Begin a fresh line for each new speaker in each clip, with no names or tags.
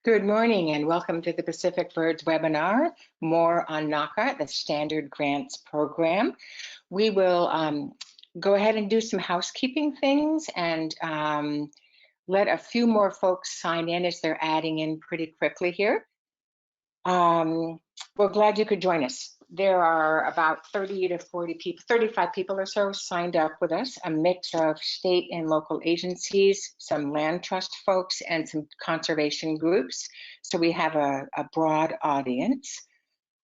Good morning and welcome to the Pacific Birds webinar, more on NAWCA, the Standard Grants Program. We will go ahead and do some housekeeping things and let a few more folks sign in as they're adding in pretty quickly here. We're glad you could join us. There are about 30 to 40 people, 35 people or so signed up with us, a mix of state and local agencies, some land trust folks, and some conservation groups. So we have a broad audience.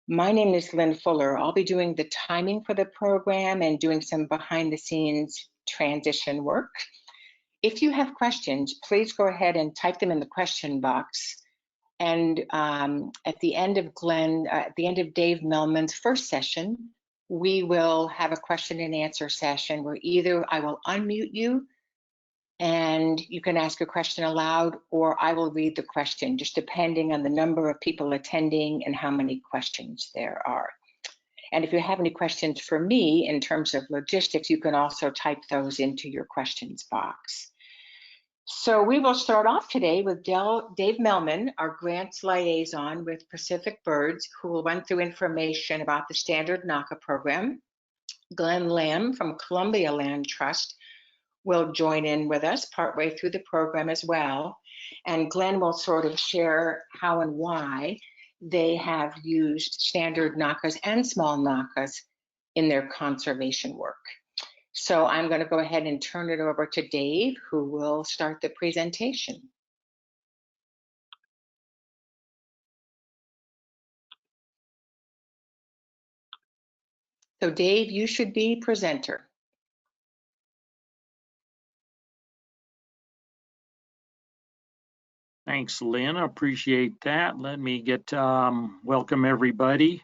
My name is Lynn Fuller. I'll be doing the timing for the program and doing some behind the scenes transition work. If you have questions, please go ahead and type them in the question box. And at the end of Dave Mehlman's first session, we will have a question and answer session where either I will unmute you and you can ask a question aloud, or I will read the question, just depending on the number of people attending and how many questions there are. And if you have any questions for me in terms of logistics, you can also type those into your questions box. So we will start off today with Dave Mehlman, our grants liaison with Pacific Birds, who will run through information about the standard NAWCA program. Glenn Lamb from Columbia Land Trust will join in with us partway through the program as well. And Glenn will sort of share how and why they have used standard NAWCAs and small NAWCAs in their conservation work. So I'm going to go ahead and turn it over to Dave, who will start the presentation. So Dave, you should be presenter.
Thanks, Lynn. I appreciate that. Let me get welcome everybody.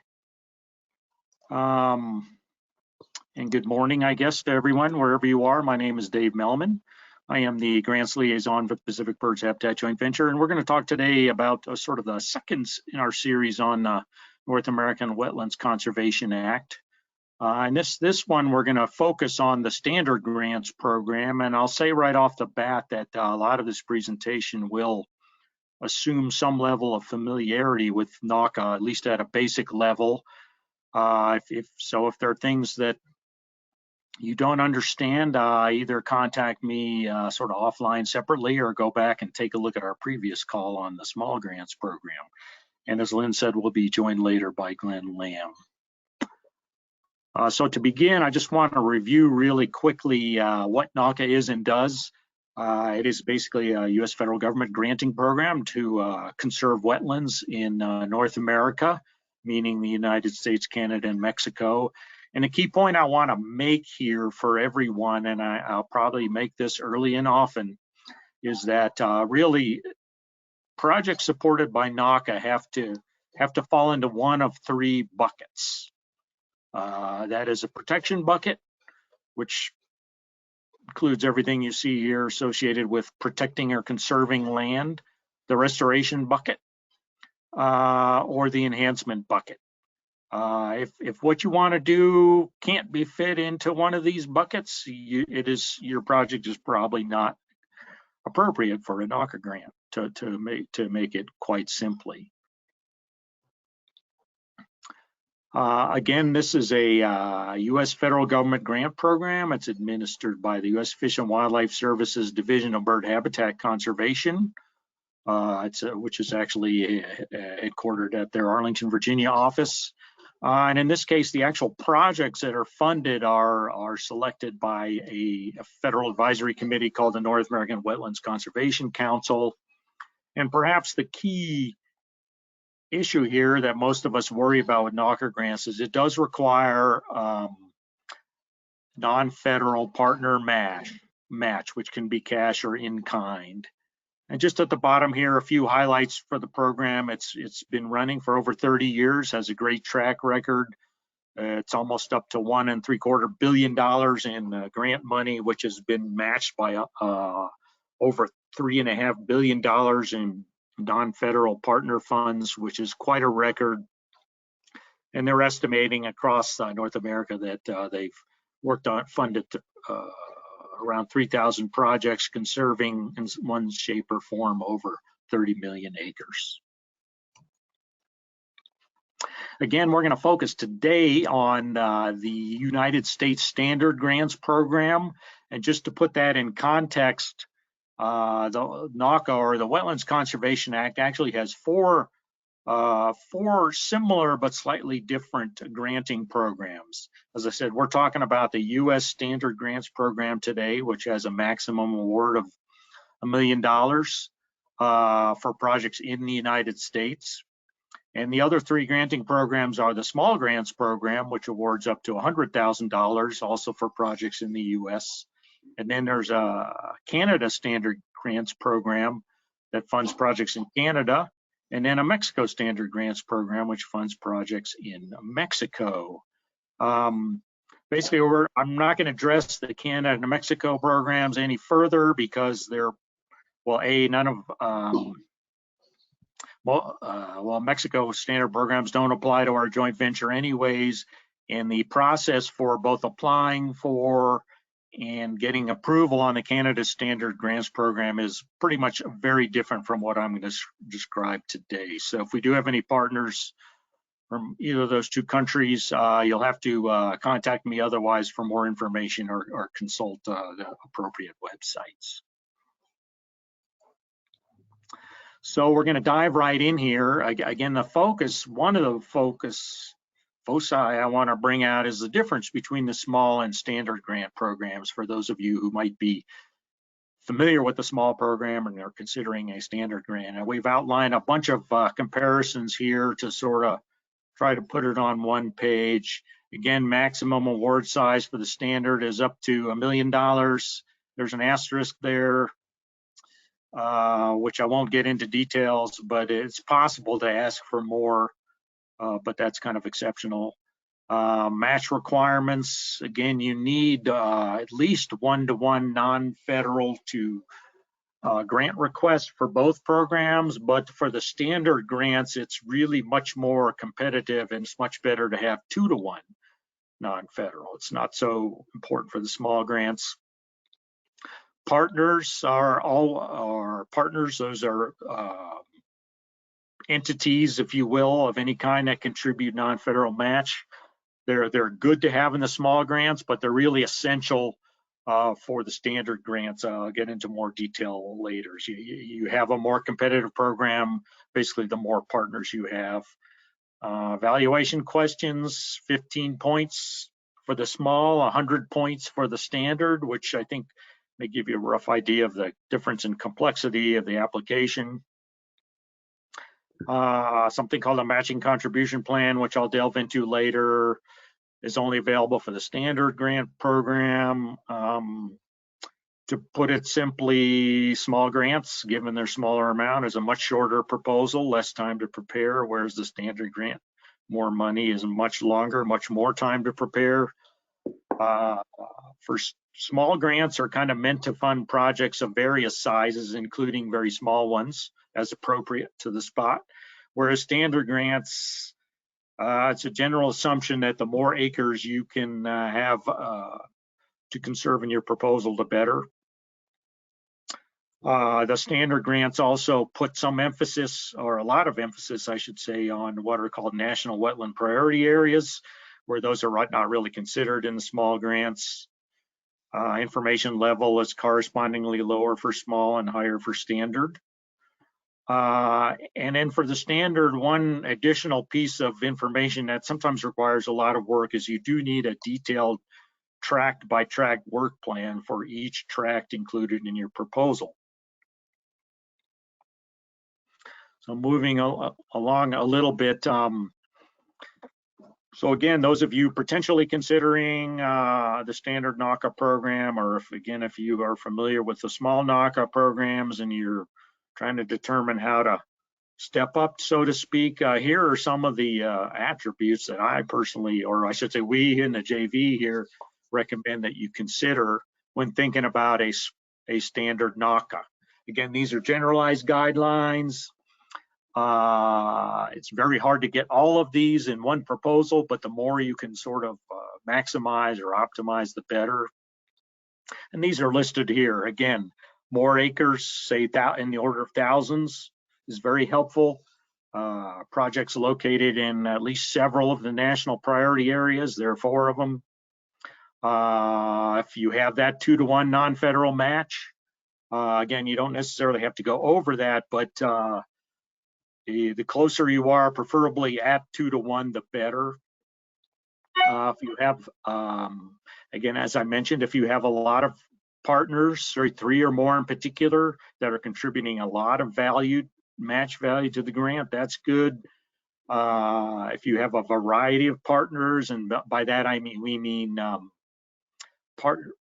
And good morning, I guess, to everyone, wherever you are. My name is Dave Mehlman. I am the grants liaison for the Pacific Birds Habitat Joint Venture, and we're going to talk today about sort of the second in our series on North American Wetlands Conservation Act. And this one, we're going to focus on the standard grants program, and I'll say right off the bat that a lot of this presentation will assume some level of familiarity with NAWCA, at least at a basic level. If there are things that you don't understand, either contact me sort of offline separately or go back and take a look at our previous call on the small grants program. And as Lynn said, we'll be joined later by Glenn Lamb. So to begin, I just want to review really quickly what NAWCA is and does. It is basically a U.S. federal government granting program to conserve wetlands in North America, meaning the United States, Canada, and Mexico. And a key point I want to make here for everyone, and I'll probably make this early and often, is that really projects supported by NAWCA have to fall into one of three buckets. That is a protection bucket, which includes everything you see here associated with protecting or conserving land, the restoration bucket, or the enhancement bucket. If what you want to do can't be fit into one of these buckets, your project is probably not appropriate for a NAWCA grant, to make it quite simply. Again, this is a U.S. federal government grant program. It's administered by the U.S. Fish and Wildlife Services Division of Bird Habitat Conservation, which is actually headquartered at their Arlington, Virginia office. And in this case, the actual projects that are funded are selected by a federal advisory committee called the North American Wetlands Conservation Council. And perhaps the key issue here that most of us worry about with NAWCA grants is it does require non-federal partner match, which can be cash or in kind. And just at the bottom here, a few highlights for the program. It's been running for over 30 years, has a great track record. It's almost up to $1.75 billion in grant money, which has been matched by over $3.5 billion in non-federal partner funds, which is quite a record. And they're estimating across North America that they've funded around 3,000 projects conserving in one shape or form over 30 million acres. Again, we're going to focus today on the United States Standard Grants Program. And just to put that in context, the NAWCA, or the Wetlands Conservation Act, actually has four similar but slightly different granting programs. As I said, we're talking about the U.S. Standard Grants Program today, which has a maximum award of $1 million for projects in the United States. And the other three granting programs are the Small Grants Program, which awards up to $100,000 also for projects in the U.S. And then there's a Canada Standard Grants Program that funds projects in Canada. And then a Mexico Standard Grants Program, which funds projects in Mexico. Basically, I'm not going to address the Canada and Mexico programs any further because they're, well, Mexico standard programs don't apply to our joint venture anyways, and the process for both applying for and getting approval on the Canada Standard Grants Program is pretty much very different from what I'm going to describe today. So if we do have any partners from either of those two countries, you'll have to contact me otherwise for more information or consult the appropriate websites. So we're going to dive right in here. Again, one of the foci I want to bring out is the difference between the small and standard grant programs for those of you who might be familiar with the small program and are considering a standard grant. And we've outlined a bunch of comparisons here to sort of try to put it on one page. Again, maximum award size for the standard is up to $1 million. There's an asterisk there, which I won't get into details, but it's possible to ask for more, but that's kind of exceptional. Match requirements, again, you need at least 1-to-1 non-federal to grant requests for both programs, but for the standard grants, it's really much more competitive and it's much better to have 2-to-1 non-federal. It's not so important for the small grants. Partners are partners. Those are entities, if you will, of any kind that contribute non-federal match. They're good to have in the small grants, but they're really essential for the standard grants. I'll get into more detail later. So you have a more competitive program, basically the more partners you have. Evaluation questions, 15 points for the small, 100 points for the standard, which I think may give you a rough idea of the difference in complexity of the application. Something called a matching contribution plan, which I'll delve into later, is only available for the standard grant program. To put it simply, small grants, given their smaller amount, is a much shorter proposal, less time to prepare, whereas the standard grant, more money, is much longer, much more time to prepare. For small grants are kind of meant to fund projects of various sizes, including very small ones, as appropriate to the spot. Whereas standard grants, it's a general assumption that the more acres you can have to conserve in your proposal, the better. The standard grants also put some emphasis, or a lot of emphasis, I should say, on what are called national wetland priority areas, where those are not really considered in the small grants. Information level is correspondingly lower for small and higher for standard. And then for the standard, one additional piece of information that sometimes requires a lot of work is you do need a detailed tract by tract work plan for each tract included in your proposal. So moving along a little bit. So again, those of you potentially considering the standard NAWCA program, or if you are familiar with the small NAWCA programs and you're trying to determine how to step up, so to speak, here are some of the attributes that I personally, or I should say we in the JV here, recommend that you consider when thinking about a standard NAWCA. Again, these are generalized guidelines. It's very hard to get all of these in one proposal, but the more you can sort of maximize or optimize, the better. And these are listed here. Again, more acres, say in the order of thousands, is very helpful. Projects located in at least several of the national priority areas. There are 4 of them. If you have that 2-to-1 non-federal match, again, you don't necessarily have to go over that, but the closer you are, preferably at 2-to-1, the better. If you have, again, as I mentioned, if you have a lot of partners, or 3 or more in particular, that are contributing a lot of value, match value to the grant, that's good. If you have a variety of partners, and by that we mean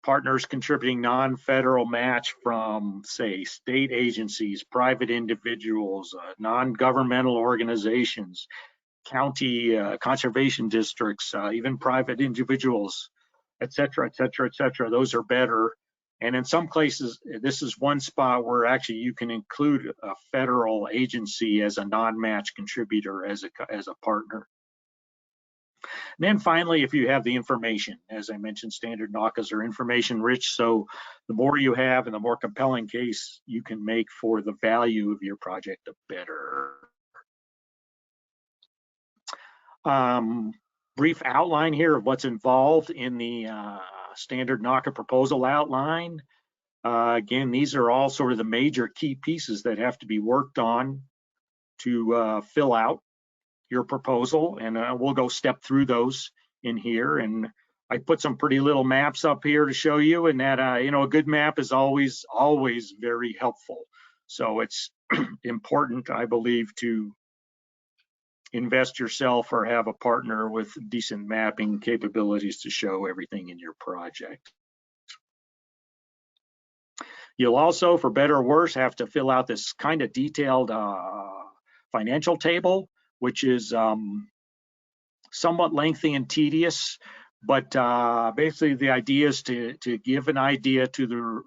partners contributing non-federal match from, say, state agencies, private individuals, non-governmental organizations, county conservation districts, even private individuals, et cetera, et cetera, et cetera. Those are better. And in some places, this is one spot where actually you can include a federal agency as a non-match contributor, as a partner. And then finally, if you have the information, as I mentioned, standard NAWCAs are information rich. So the more you have and the more compelling case you can make for the value of your project, the better. Brief outline here of what's involved in the standard NAWCA proposal outline. Again, these are all sort of the major key pieces that have to be worked on to fill out your proposal, and we'll go step through those in here. And I put some pretty little maps up here to show you, and that you know, a good map is always very helpful. So it's important, I believe, to invest yourself or have a partner with decent mapping capabilities to show everything in your project. You'll also, for better or worse, have to fill out this kind of detailed financial table, which is somewhat lengthy and tedious, but basically the idea is to give an idea to the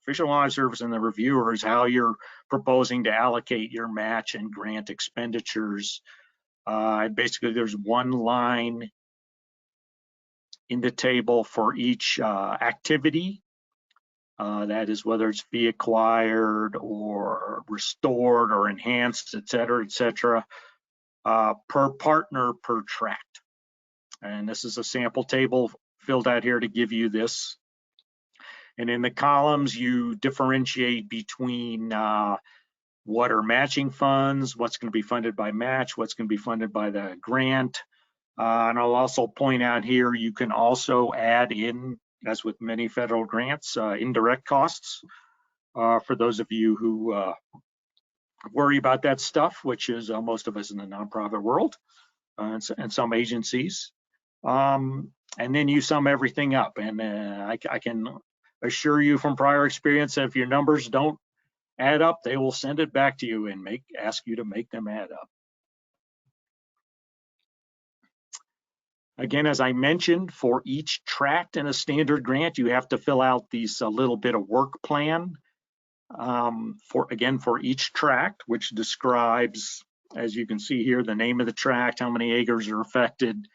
Fish and Wildlife Service and the reviewers how you're proposing to allocate your match and grant expenditures. Basically, there's one line in the table for each activity. That is whether it's fee acquired or restored or enhanced, et cetera, per partner per tract. And this is a sample table filled out here to give you this. And in the columns, you differentiate between what are matching funds, what's going to be funded by match, what's going to be funded by the grant. And I'll also point out here, you can also add in, as with many federal grants, indirect costs for those of you who worry about that stuff, which is most of us in the nonprofit world and some agencies. And then you sum everything up. And I can assure you from prior experience that if your numbers don't add up, they will send it back to you and ask you to make them add up. Again, as I mentioned, for each tract in a standard grant, you have to fill out these little bit of work plan for each tract, which describes, as you can see here, the name of the tract, how many acres are affected,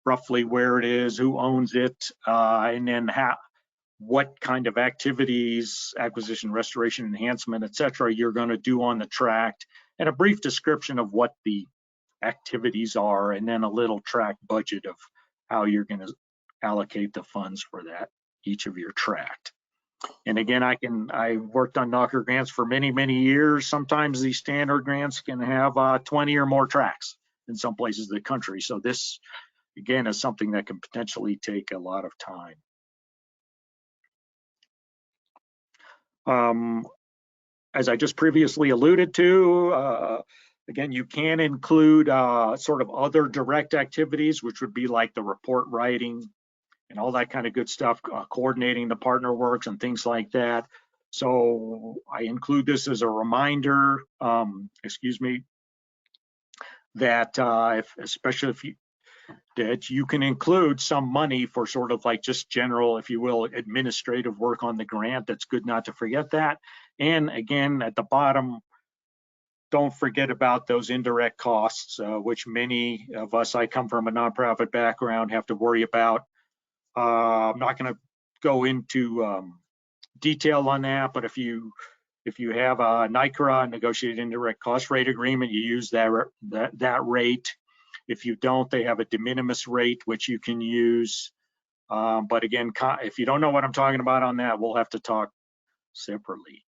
roughly where it is, who owns it, and then what kind of activities, acquisition, restoration, enhancement, et cetera, you're going to do on the tract, and a brief description of what the activities are, and then a little tract budget of how you're going to allocate the funds for that, each of your tract. And again, I worked on NAWCA grants for many years. Sometimes these standard grants can have 20 or more tracts in some places of the country. So this, again, is something that can potentially take a lot of time. As I just previously alluded to, again, you can include sort of other direct activities, which would be like the report writing and all that kind of good stuff, coordinating the partner works and things like that. So I include this as a reminder, that especially that you can include some money for sort of like just general, if you will, administrative work on the grant. That's good not to forget that. And again, at the bottom, don't forget about those indirect costs, which many of us, I come from a nonprofit background, have to worry about. I'm not going to go into detail on that, but if you If you have a NICRA, negotiated indirect cost rate agreement, you use that rate. If you don't, they have a de minimis rate, which you can use. But again, if you don't know what I'm talking about on that, we'll have to talk separately.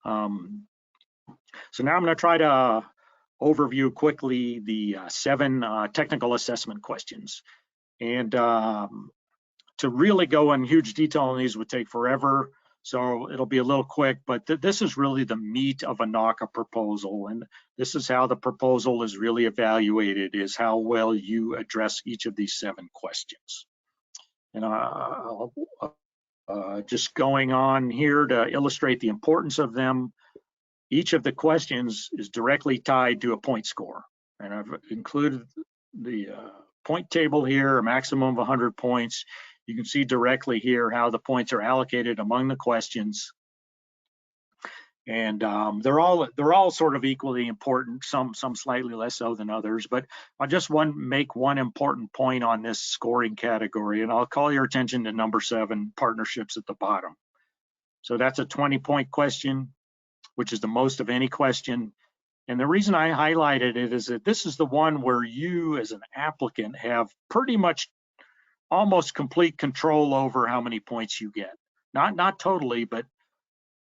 So now I'm going to try to overview quickly the 7 technical assessment questions. And to really go in huge detail on these would take forever. So it'll be a little quick, but this is really the meat of a NAWCA proposal. And this is how the proposal is really evaluated, is how well you address each of these 7 questions. And just going on here to illustrate the importance of them, each of the questions is directly tied to a point score. And I've included the point table here, a maximum of 100 points. You can see directly here how the points are allocated among the questions. And they're all sort of equally important, some slightly less so than others, but I just make one important point on this scoring category, and I'll call your attention to number 7, partnerships at the bottom. So that's a 20-point question, which is the most of any question. And the reason I highlighted it is that this is the one where you as an applicant have pretty much almost complete control over how many points you get. Not totally, but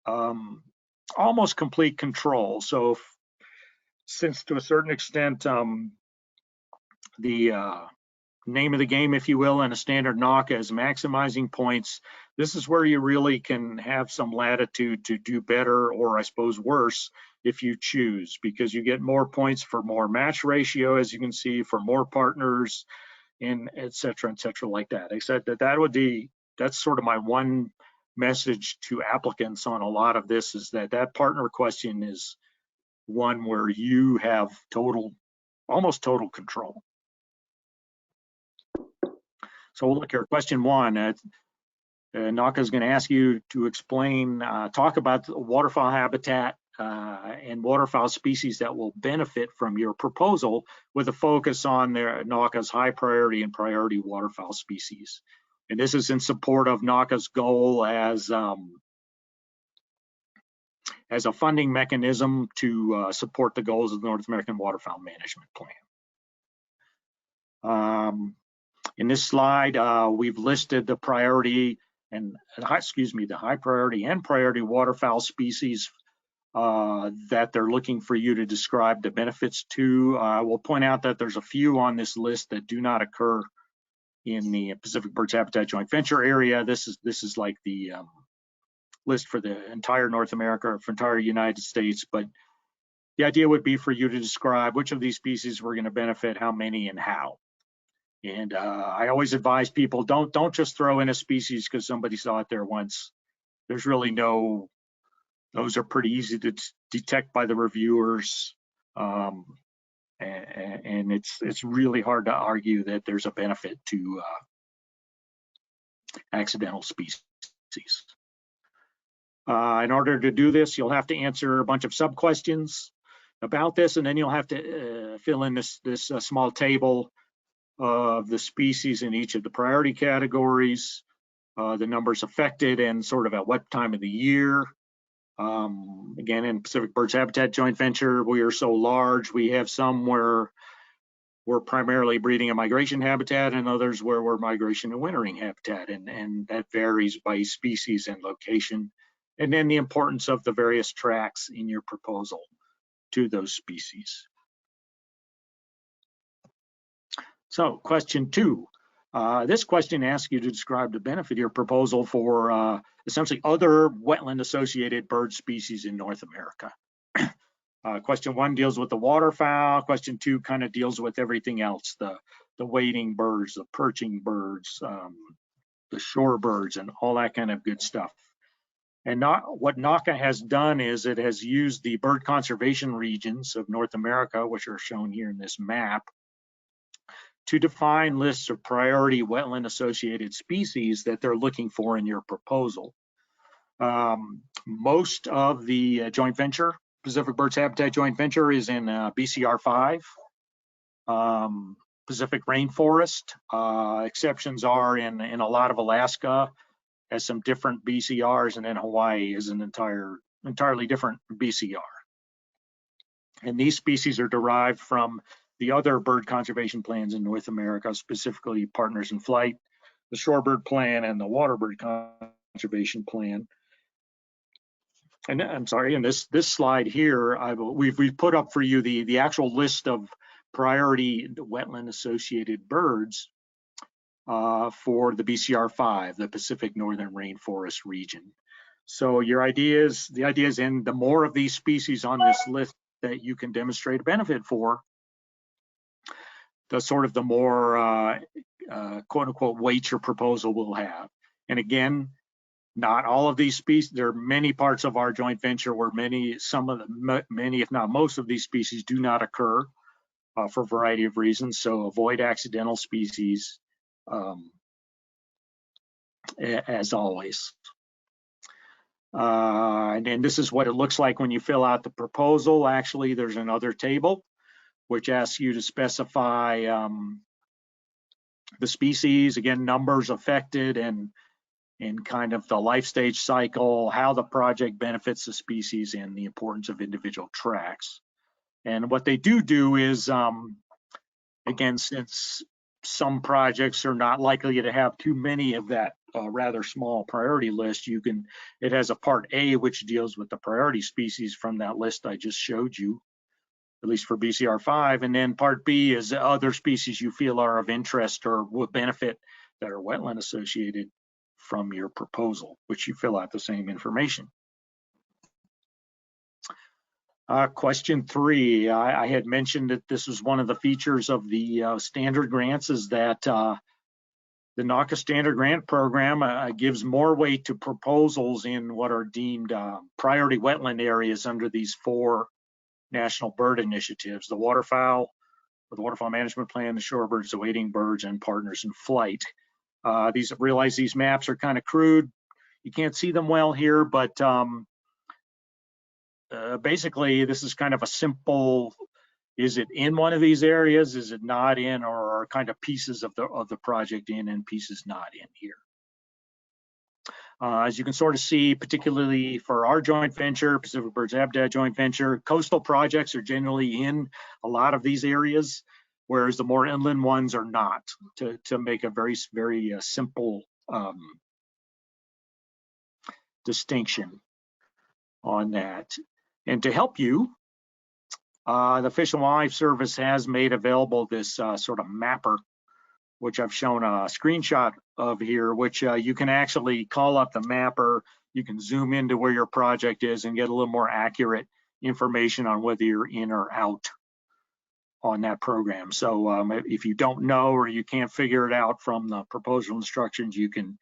almost complete control. So since to a certain extent, the name of the game, if you will, in a standard NAWCA is maximizing points, this is where you really can have some latitude to do better, or I suppose worse, if you choose, because you get more points for more match ratio, as you can see, for more partners, and et cetera like that. I said that's sort of my one message to applicants on a lot of this, is that partner question is one where you have almost total control. So we'll look here, question 1. NAWCA is going to ask you to explain, talk about the waterfowl habitat and waterfowl species that will benefit from your proposal, with a focus on their NAWCA's high priority and priority waterfowl species. And this is in support of NAWCA's goal as a funding mechanism to support the goals of the North American Waterfowl Management Plan. In this slide, we've listed the priority and the high priority and priority waterfowl species that they're looking for you to describe the benefits to. We'll point out that there's a few on this list that do not occur in the Pacific Birds Habitat Joint Venture area. This is like the list for the entire North America, or for entire United States, but the idea would be for you to describe which of these species we're going to benefit, how many, and how. And I always advise people, don't just throw in a species because somebody saw it there once. There's really those are pretty easy to detect by the reviewers, and it's really hard to argue that there's a benefit to accidental species. In order to do this, you'll have to answer a bunch of sub-questions about this, and then you'll have to fill in this small table of the species in each of the priority categories, the numbers affected, and sort of at what time of the year. Again, in Pacific Birds Habitat Joint Venture, we are so large, we have some where we're primarily breeding and migration habitat, and others where we're migration and wintering habitat, and that varies by species and location. And then the importance of the various tracks in your proposal to those species. So question 2, this question asks you to describe the benefit of your proposal for essentially other wetland associated bird species in North America. Question 1 deals with the waterfowl. Question 2 kind of deals with everything else, the wading birds, the perching birds, the shore birds, and all that kind of good stuff. And what NAWCA has done is it has used the bird conservation regions of North America, which are shown here in this map, to define lists of priority wetland associated species that they're looking for in your proposal. Most of the joint venture, Pacific Birds Habitat Joint Venture, is in BCR 5. Pacific rainforest, exceptions are in a lot of Alaska has some different BCRs, and then Hawaii is an entirely different BCR. And these species are derived from the other bird conservation plans in North America, specifically Partners in Flight, the Shorebird Plan, and the Waterbird Conservation Plan. And I'm sorry, in this slide here, we've put up for you the actual list of priority wetland associated birds for the BCR5, the Pacific Northern Rainforest region. So the idea is, in the more of these species on this list that you can demonstrate a benefit for, the more quote unquote weight your proposal will have. And again, not all of these species, there are many parts of our joint venture where many, if not most of these species do not occur for a variety of reasons. So avoid accidental species as always. And this is what it looks like when you fill out the proposal. Actually, there's another table which asks you to specify the species, again, numbers affected, and kind of the life stage cycle, how the project benefits the species, and the importance of individual tracks. And what they do is, again, since some projects are not likely to have too many of that rather small priority list, it has a part A which deals with the priority species from that list I just showed you, at least for BCR5, and then part B is other species you feel are of interest or will benefit that are wetland associated from your proposal, which you fill out the same information. Question 3, I had mentioned that this was one of the features of the standard grants, is that the NAWCA standard grant program gives more weight to proposals in what are deemed priority wetland areas under these 4 national bird initiatives: the waterfowl, the waterfowl management plan, the shorebirds, the wading birds, and Partners in Flight. Realize these maps are kind of crude. You can't see them well here, but basically this is kind of a simple, is it in one of these areas, is it not in, or are kind of pieces of the project in and pieces not in here. As you can sort of see, particularly for our joint venture, Pacific Birds Habitat joint venture, coastal projects are generally in a lot of these areas, whereas the more inland ones are not, to make a very, very simple distinction on that. And to help you, the Fish and Wildlife Service has made available this sort of mapper, which I've shown a screenshot of here, which you can actually call up the mapper. You can zoom into where your project is and get a little more accurate information on whether you're in or out on that program. So if you don't know or you can't figure it out from the proposal instructions, you can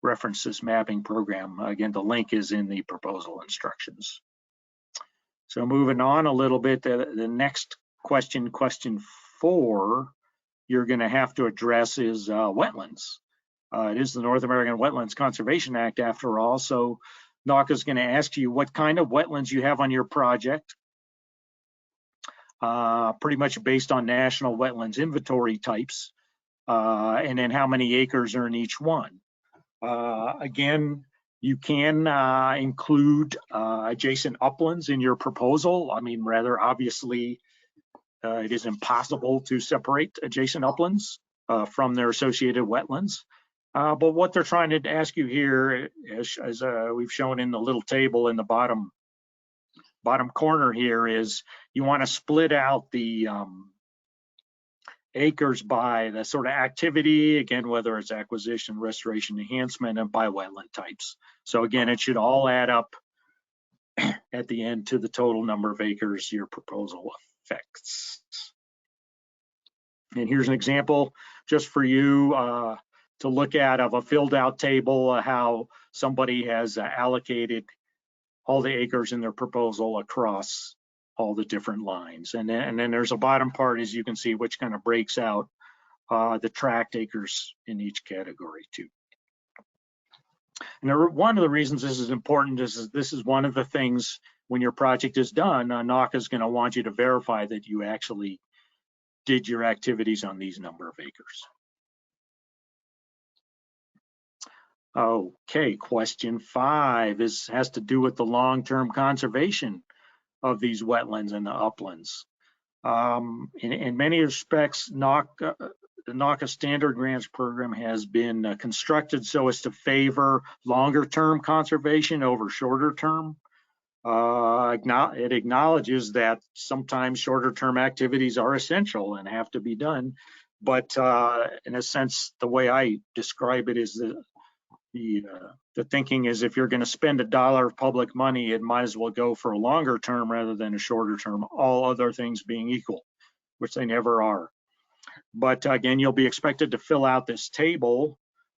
reference this mapping program. Again, the link is in the proposal instructions. So moving on a little bit, the next question, question 4, you're going to have to address is wetlands. It is the North American Wetlands Conservation Act, after all. So NAWCA is going to ask you what kind of wetlands you have on your project, pretty much based on national wetlands inventory types, and then how many acres are in each one. Again, you can include adjacent uplands in your proposal. I mean, rather obviously, it is impossible to separate adjacent uplands from their associated wetlands. But what they're trying to ask you here, as we've shown in the little table in the bottom corner here, is you want to split out the acres by the sort of activity, again, whether it's acquisition, restoration, enhancement, and by wetland types. So again, it should all add up at the end to the total number of acres your proposal affects. And here's an example just for you to look at of a filled out table, how somebody has allocated all the acres in their proposal across all the different lines. And then there's a bottom part, as you can see, which kind of breaks out the tract acres in each category too. And one of the reasons this is important is this is one of the things when your project is done, NAWCA is going to want you to verify that you actually did your activities on these number of acres. Okay, question 5 has to do with the long-term conservation of these wetlands and the uplands. In many respects, the NAWCA Standard Grants Program has been constructed so as to favor longer-term conservation over shorter-term. It acknowledges that sometimes shorter-term activities are essential and have to be done, but in a sense, the way I describe it is the thinking is if you're going to spend $1 of public money, it might as well go for a longer term rather than a shorter term, all other things being equal, which they never are. But again, you'll be expected to fill out this table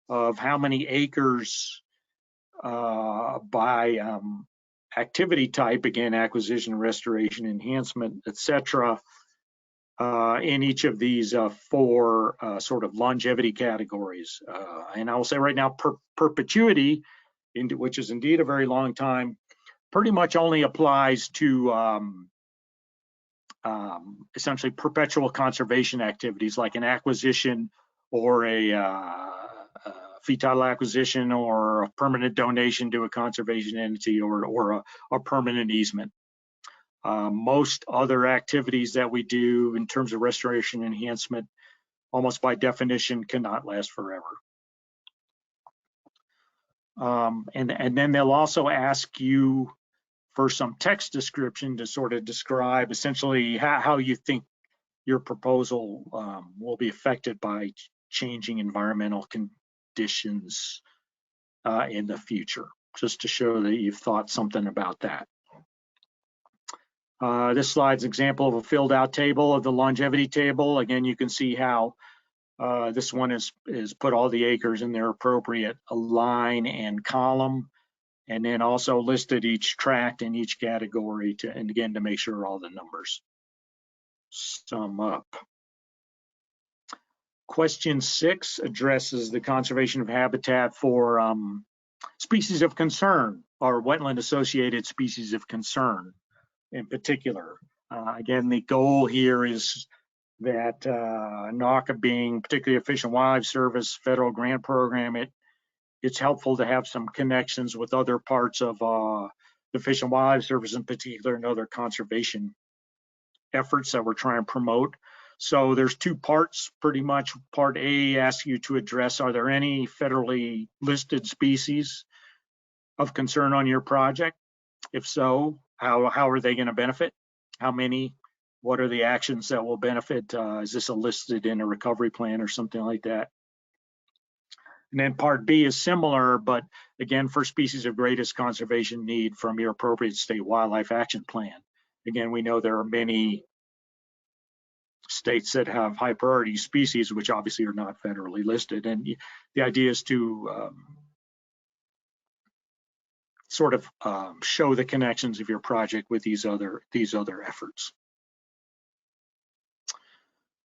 of how many acres by activity type, again, acquisition, restoration, enhancement, etc., in each of these 4 sort of longevity categories. And I will say right now, perpetuity, which is indeed a very long time, pretty much only applies to essentially perpetual conservation activities like an acquisition or a fee title acquisition or a permanent donation to a conservation entity or a permanent easement. Most other activities that we do in terms of restoration enhancement, almost by definition, cannot last forever. And then they'll also ask you for some text description to sort of describe essentially how you think your proposal will be affected by changing environmental conditions in the future, just to show that you've thought something about that. This slide's an example of a filled out table of the longevity table. Again, you can see how this one is put all the acres in their appropriate line and column, and then also listed each tract in each category and again, to make sure all the numbers sum up. Question 6 addresses the conservation of habitat for species of concern or wetland associated species of concern in particular. Again, the goal here is that NAWCA being particularly a Fish and Wildlife Service federal grant program, it's helpful to have some connections with other parts of the Fish and Wildlife Service in particular and other conservation efforts that we're trying to promote. So there's 2 parts pretty much. Part A asks you to address, are there any federally listed species of concern on your project? If so, how are they going to benefit? How many? What are the actions that will benefit? Is this listed in a recovery plan or something like that? And then part B is similar, but again, for species of greatest conservation need from your appropriate state wildlife action plan. Again, we know there are many states that have high priority species, which obviously are not federally listed. And the idea is to sort of show the connections of your project with these other efforts.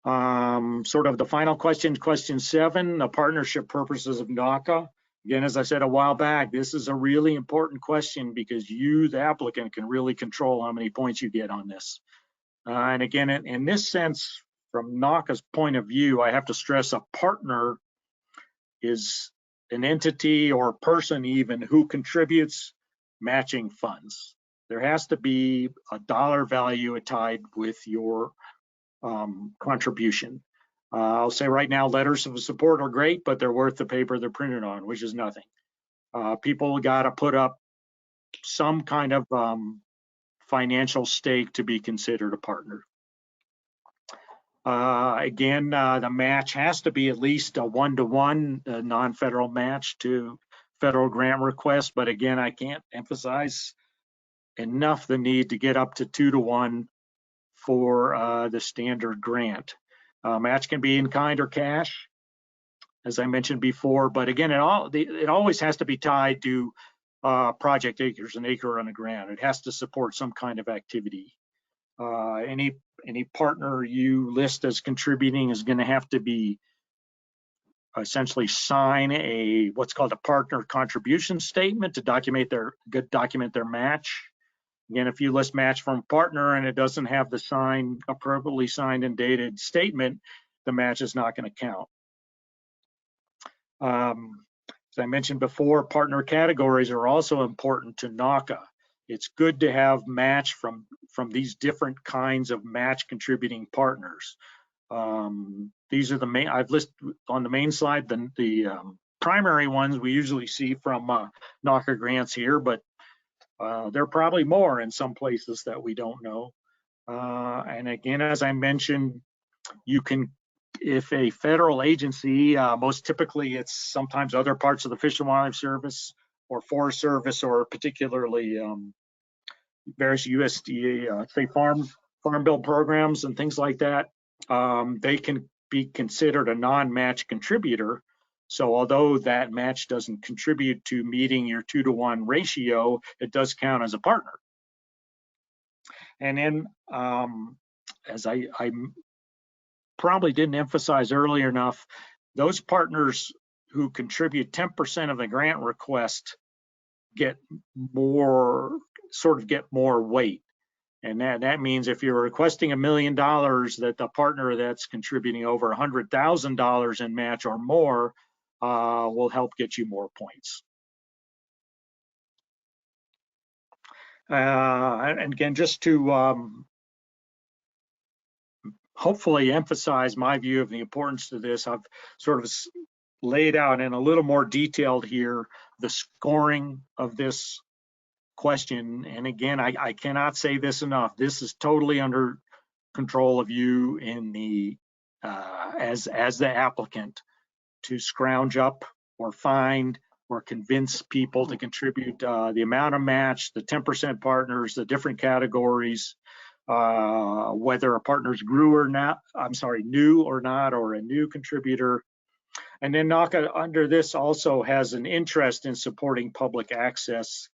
Sort of the final question, question 7, the partnership purposes of NAWCA. Again, as I said a while back, this is a really important question because you, the applicant, can really control how many points you get on this. And again, in this sense, from NAWCA's point of view, I have to stress a partner is an entity or person even who contributes matching funds. There has to be a dollar value tied with your contribution. I'll say right now, letters of support are great, but they're worth the paper they're printed on, which is nothing. People got to put up some kind of financial stake to be considered a partner. Again, the match has to be at least a 1-to-1 non-federal match to federal grant requests. But again, I can't emphasize enough the need to get up to 2-to-1 for the standard grant. Match can be in kind or cash, as I mentioned before. But again, it always has to be tied to project acres, an acre on the ground. It has to support some kind of activity. Any partner you list as contributing is going to have to be essentially sign what's called a partner contribution statement to document their match. Again, if you list match from partner and it doesn't have the appropriately signed and dated statement, the match is not going to count. As I mentioned before, partner categories are also important to NAWCA. It's good to have match from these different kinds of match contributing partners. These are the main, I've listed on the main slide, the primary ones we usually see from NAWCA grants here, but there are probably more in some places that we don't know. And again, as I mentioned, you can, if a federal agency, most typically it's sometimes other parts of the Fish and Wildlife Service or Forest Service, or particularly various USDA, say farm bill programs and things like that, they can be considered a non-match contributor. So although that match doesn't contribute to meeting your 2-to-1 ratio, it does count as a partner. And then, as I probably didn't emphasize earlier enough, those partners who contribute 10% of the grant request get more weight. And that means if you're requesting $1 million, that the partner that's contributing over $100,000 in match or more will help get you more points. And again, just to hopefully emphasize my view of the importance of this, I've sort of laid out in a little more detailed here the scoring of this question. And again, I cannot say this enough. This is totally under control of you in the as the applicant to scrounge up or find or convince people to contribute the amount of match, the 10% partners, the different categories, whether a partner's new or not, or a new contributor. And then NAWCA under this also has an interest in supporting public access,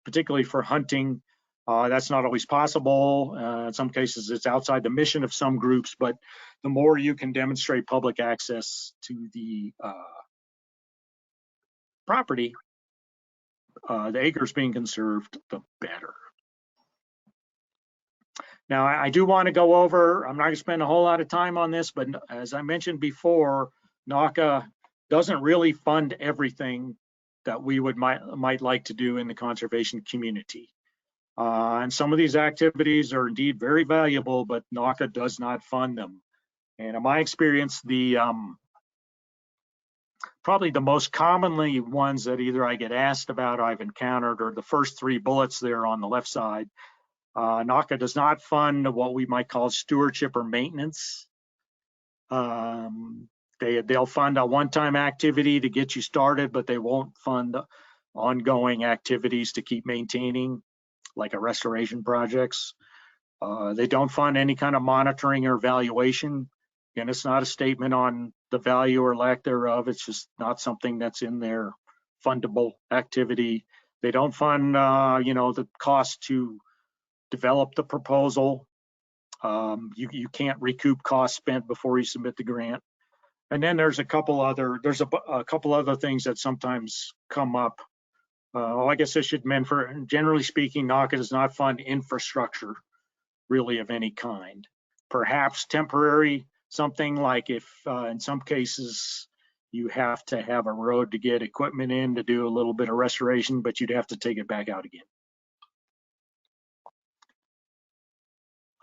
particularly for hunting. That's not always possible. In some cases, it's outside the mission of some groups, but the more you can demonstrate public access to the property, the acres being conserved, the better. Now, I do want to go over, I'm not going to spend a whole lot of time on this, but as I mentioned before, NAWCA doesn't really fund everything that we might like to do in the conservation community. And some of these activities are indeed very valuable, but NAWCA does not fund them. And in my experience, probably the most commonly ones that either I get asked about, I've encountered, are the first 3 bullets there on the left side. NAWCA does not fund what we might call stewardship or maintenance. They'll fund a one-time activity to get you started, but they won't fund ongoing activities to keep maintaining, like a restoration projects. They don't fund any kind of monitoring or evaluation. And it's not a statement on the value or lack thereof. It's just not something that's in their fundable activity. They don't fund, the cost to develop the proposal. You can't recoup costs spent before you submit the grant. And then there's a couple other things that sometimes come up. I guess I should mention, generally speaking, NAWCA does not fund infrastructure really of any kind. Perhaps temporary, something like if in some cases you have to have a road to get equipment in to do a little bit of restoration, but you'd have to take it back out again.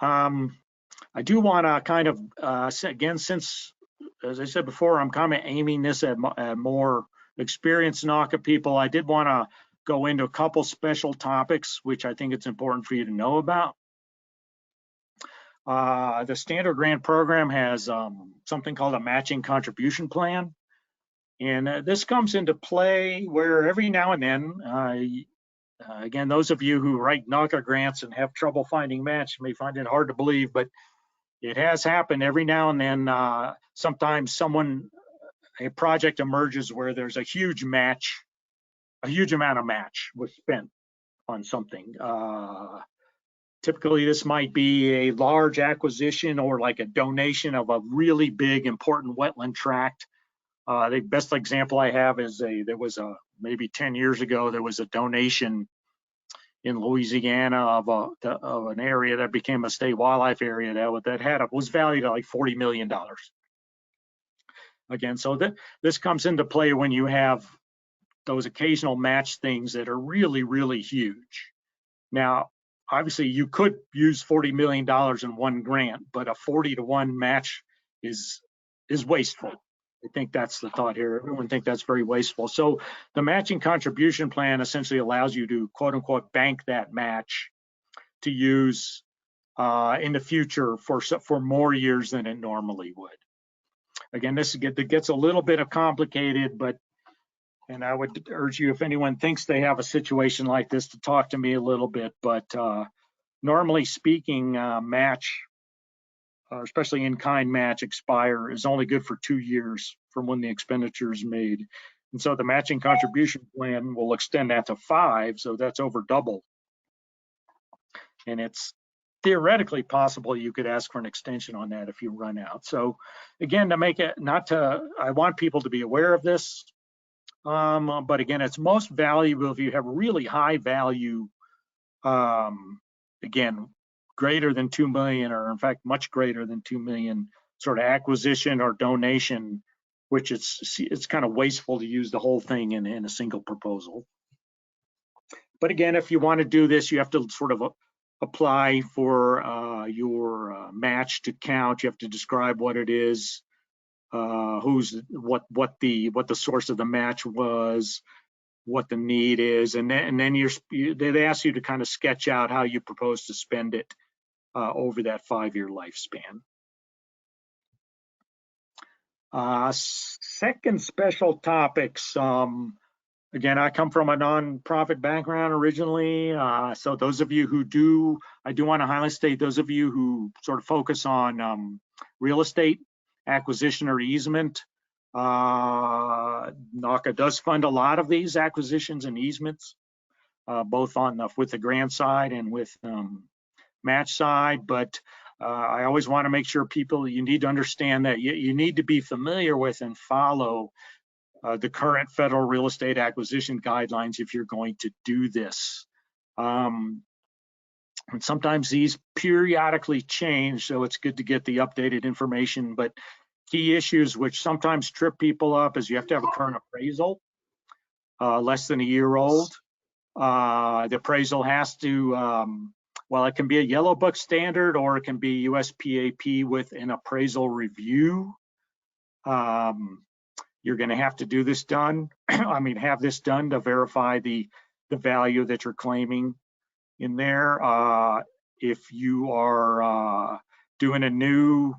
I do want to kind of, again, since, as I said before, I'm kind of aiming this at more experienced NAWCA people, I did want to go into a couple special topics, which I think it's important for you to know about. The standard grant program has something called a matching contribution plan. And this comes into play where every now and then, again, those of you who write NAWCA grants and have trouble finding match may find it hard to believe, but it has happened every now and then. Sometimes a project emerges where there's a huge amount of match was spent on something. Typically, this might be a large acquisition or like a donation of a really big, important wetland tract. The best example I have is maybe 10 years ago, there was a donation in Louisiana of an area that became a state wildlife area that was valued at like $40 million. again. So this comes into play when you have those occasional match things that are really, really huge. Now, obviously, you could use $40 million in one grant, but a 40-to-1 match is wasteful. I think that's the thought here. Everyone thinks that's very wasteful. So the matching contribution plan essentially allows you to, quote unquote, bank that match to use in the future for more years than it normally would. Again, it gets a little bit complicated, but, and I would urge you, if anyone thinks they have a situation like this, to talk to me a little bit. But normally speaking, match, especially in-kind match, expire is only good for 2 years from when the expenditure is made. And so the matching contribution plan will extend that to 5, so that's over double. And it's theoretically possible you could ask for an extension on that if you run out. So again, to make it, I want people to be aware of this, but again, it's most valuable if you have really high value, again, greater than 2 million, or in fact, much greater than 2 million sort of acquisition or donation, which it's kind of wasteful to use the whole thing in a single proposal. But again, if you want to do this, you have to sort of apply for your match to count. You have to describe what it is, what the source of the match was, what the need is, and then they ask you to kind of sketch out how you propose to spend it over that 5-year lifespan. Second special topics. Again, I come from a nonprofit background originally, so those of you who do, I do want to highlight state those of you who sort of focus on real estate acquisition or easement. NAWCA does fund a lot of these acquisitions and easements, both with the grant side and with match side. But I always want to make sure you need to understand that you need to be familiar with and follow the current federal real estate acquisition guidelines if you're going to do this. And sometimes these periodically change, so it's good to get the updated information. But key issues which sometimes trip people up is you have to have a current appraisal, less than a year old. The appraisal has to, well, it can be a yellow book standard, or it can be USPAP with an appraisal review. You're going to have to do this done. Have this done to verify the value that you're claiming in there. If you are doing a new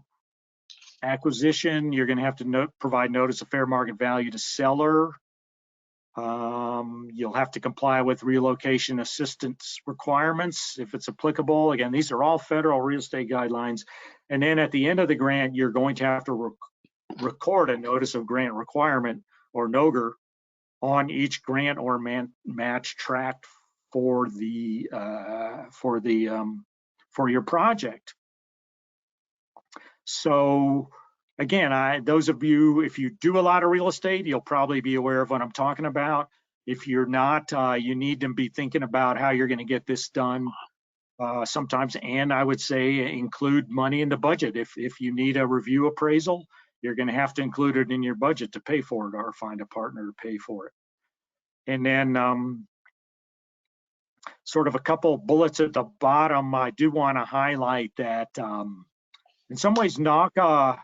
acquisition, you're going to have to provide notice of fair market value to seller. You'll have to comply with relocation assistance requirements if it's applicable. Again, these are all federal real estate guidelines. And then at the end of the grant, you're going to have to record a notice of grant requirement, or NOGR, on each grant or match tract for your project. So again, those of you, if you do a lot of real estate, you'll probably be aware of what I'm talking about. If you're not, you need to be thinking about how you're going to get this done sometimes. And I would say include money in the budget. If you need a review appraisal, you're going to have to include it in your budget to pay for it, or find a partner to pay for it. And then sort of a couple bullets at the bottom, I do want to highlight that in some ways, NAWCA,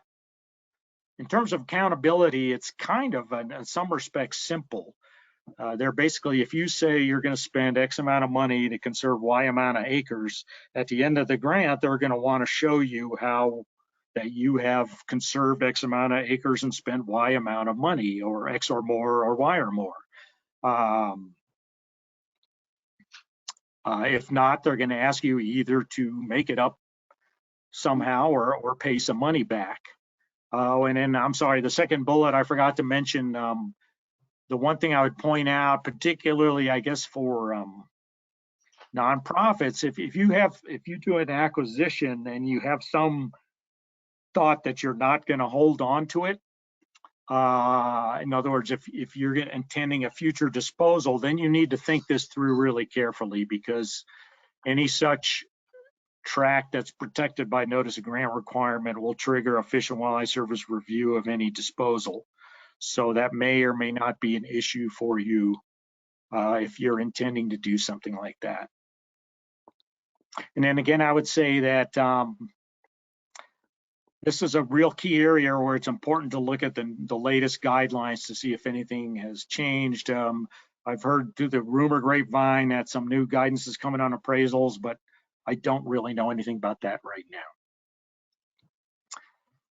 in terms of accountability, it's kind of, in some respects, simple. They're basically, if you say you're going to spend X amount of money to conserve Y amount of acres, at the end of the grant, they're going to want to show you how that you have conserved X amount of acres and spent Y amount of money, or X or more, or Y or more. If not, they're going to ask you either to make it up somehow or pay some money back. And then, I'm sorry, the second bullet I forgot to mention, the one thing I would point out, particularly, I guess, for nonprofits, if you do an acquisition and you have some thought that you're not going to hold on to it, in other words, if you're intending a future disposal, then you need to think this through really carefully, because any such tract that's protected by notice of grant requirement will trigger a Fish and Wildlife Service review of any disposal. So that may or may not be an issue for you if you're intending to do something like that. And then again, I would say that this is a real key area where it's important to look at the latest guidelines to see if anything has changed. I've heard through the rumor grapevine that some new guidance is coming on appraisals, but I don't really know anything about that right now.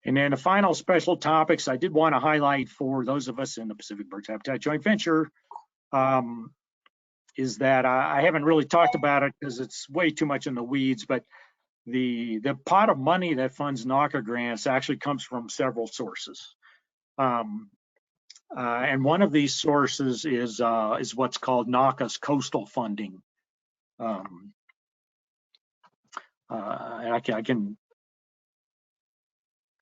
And then the final special topics I did want to highlight for those of us in the Pacific Birds Habitat Joint Venture is that I haven't really talked about it because it's way too much in the weeds, but the pot of money that funds NAWCA grants actually comes from several sources. And one of these sources is what's called NAWCA's coastal funding. And I can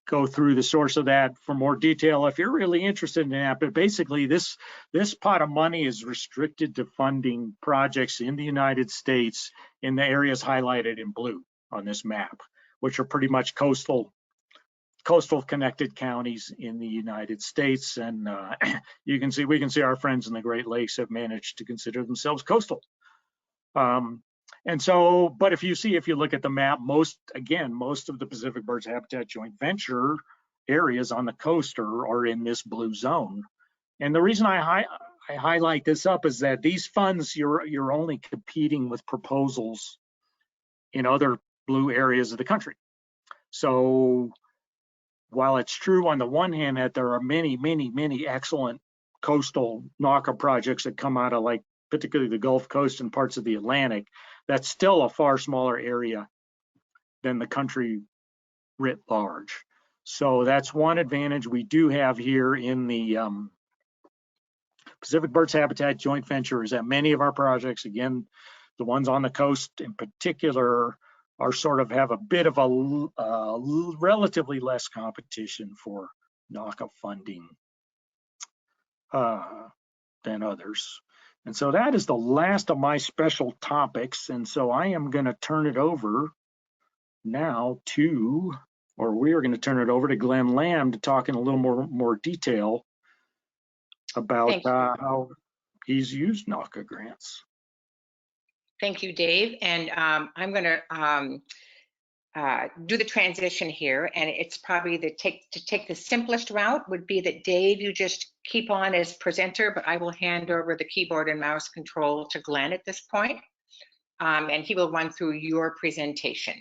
go through the source of that for more detail if you're really interested in that. But basically, this pot of money is restricted to funding projects in the United States in the areas highlighted in blue on this map, which are pretty much coastal connected counties in the United States. And we can see our friends in the Great Lakes have managed to consider themselves coastal. And so, but if you look at the map, most of the Pacific Birds Habitat Joint Venture areas on the coast are in this blue zone. And the reason I highlight this up is that these funds, you're only competing with proposals in other blue areas of the country. So while it's true on the one hand that there are many, many, many excellent coastal NAWCA projects that come out of, like, particularly the Gulf Coast and parts of the Atlantic, that's still a far smaller area than the country writ large. So that's one advantage we do have here in the Pacific Birds Habitat Joint Venture, is that many of our projects, again, the ones on the coast in particular, are sort of have a bit of a relatively less competition for NAWCA funding than others. And so that is the last of my special topics. And so I am going to turn it over now we are going to turn it over to Glenn Lamb to talk in a little more detail about how he's used NAWCA grants.
Thank you, Dave. And I'm going to do the transition here, and it's probably to take the simplest route would be that Dave, you just keep on as presenter, but I will hand over the keyboard and mouse control to Glenn at this point, and he will run through your presentation.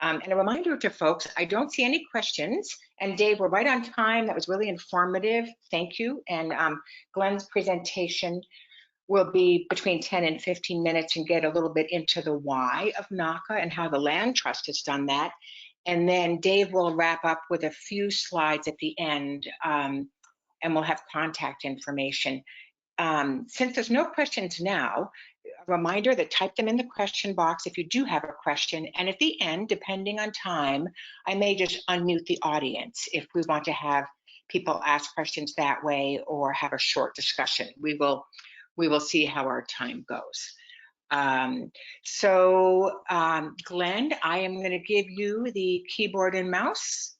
And a reminder to folks, I don't see any questions, and Dave, we're right on time. That was really informative. Thank you. And Glenn's presentation will be between 10 and 15 minutes and get a little bit into the why of NAWCA and how the Land Trust has done that. And then Dave will wrap up with a few slides at the end, and we'll have contact information. Since there's no questions now, a reminder that type them in the question box if you do have a question. And at the end, depending on time, I may just unmute the audience if we want to have people ask questions that way or have a short discussion. We will see how our time goes. Glenn, I am going to give you the keyboard and mouse.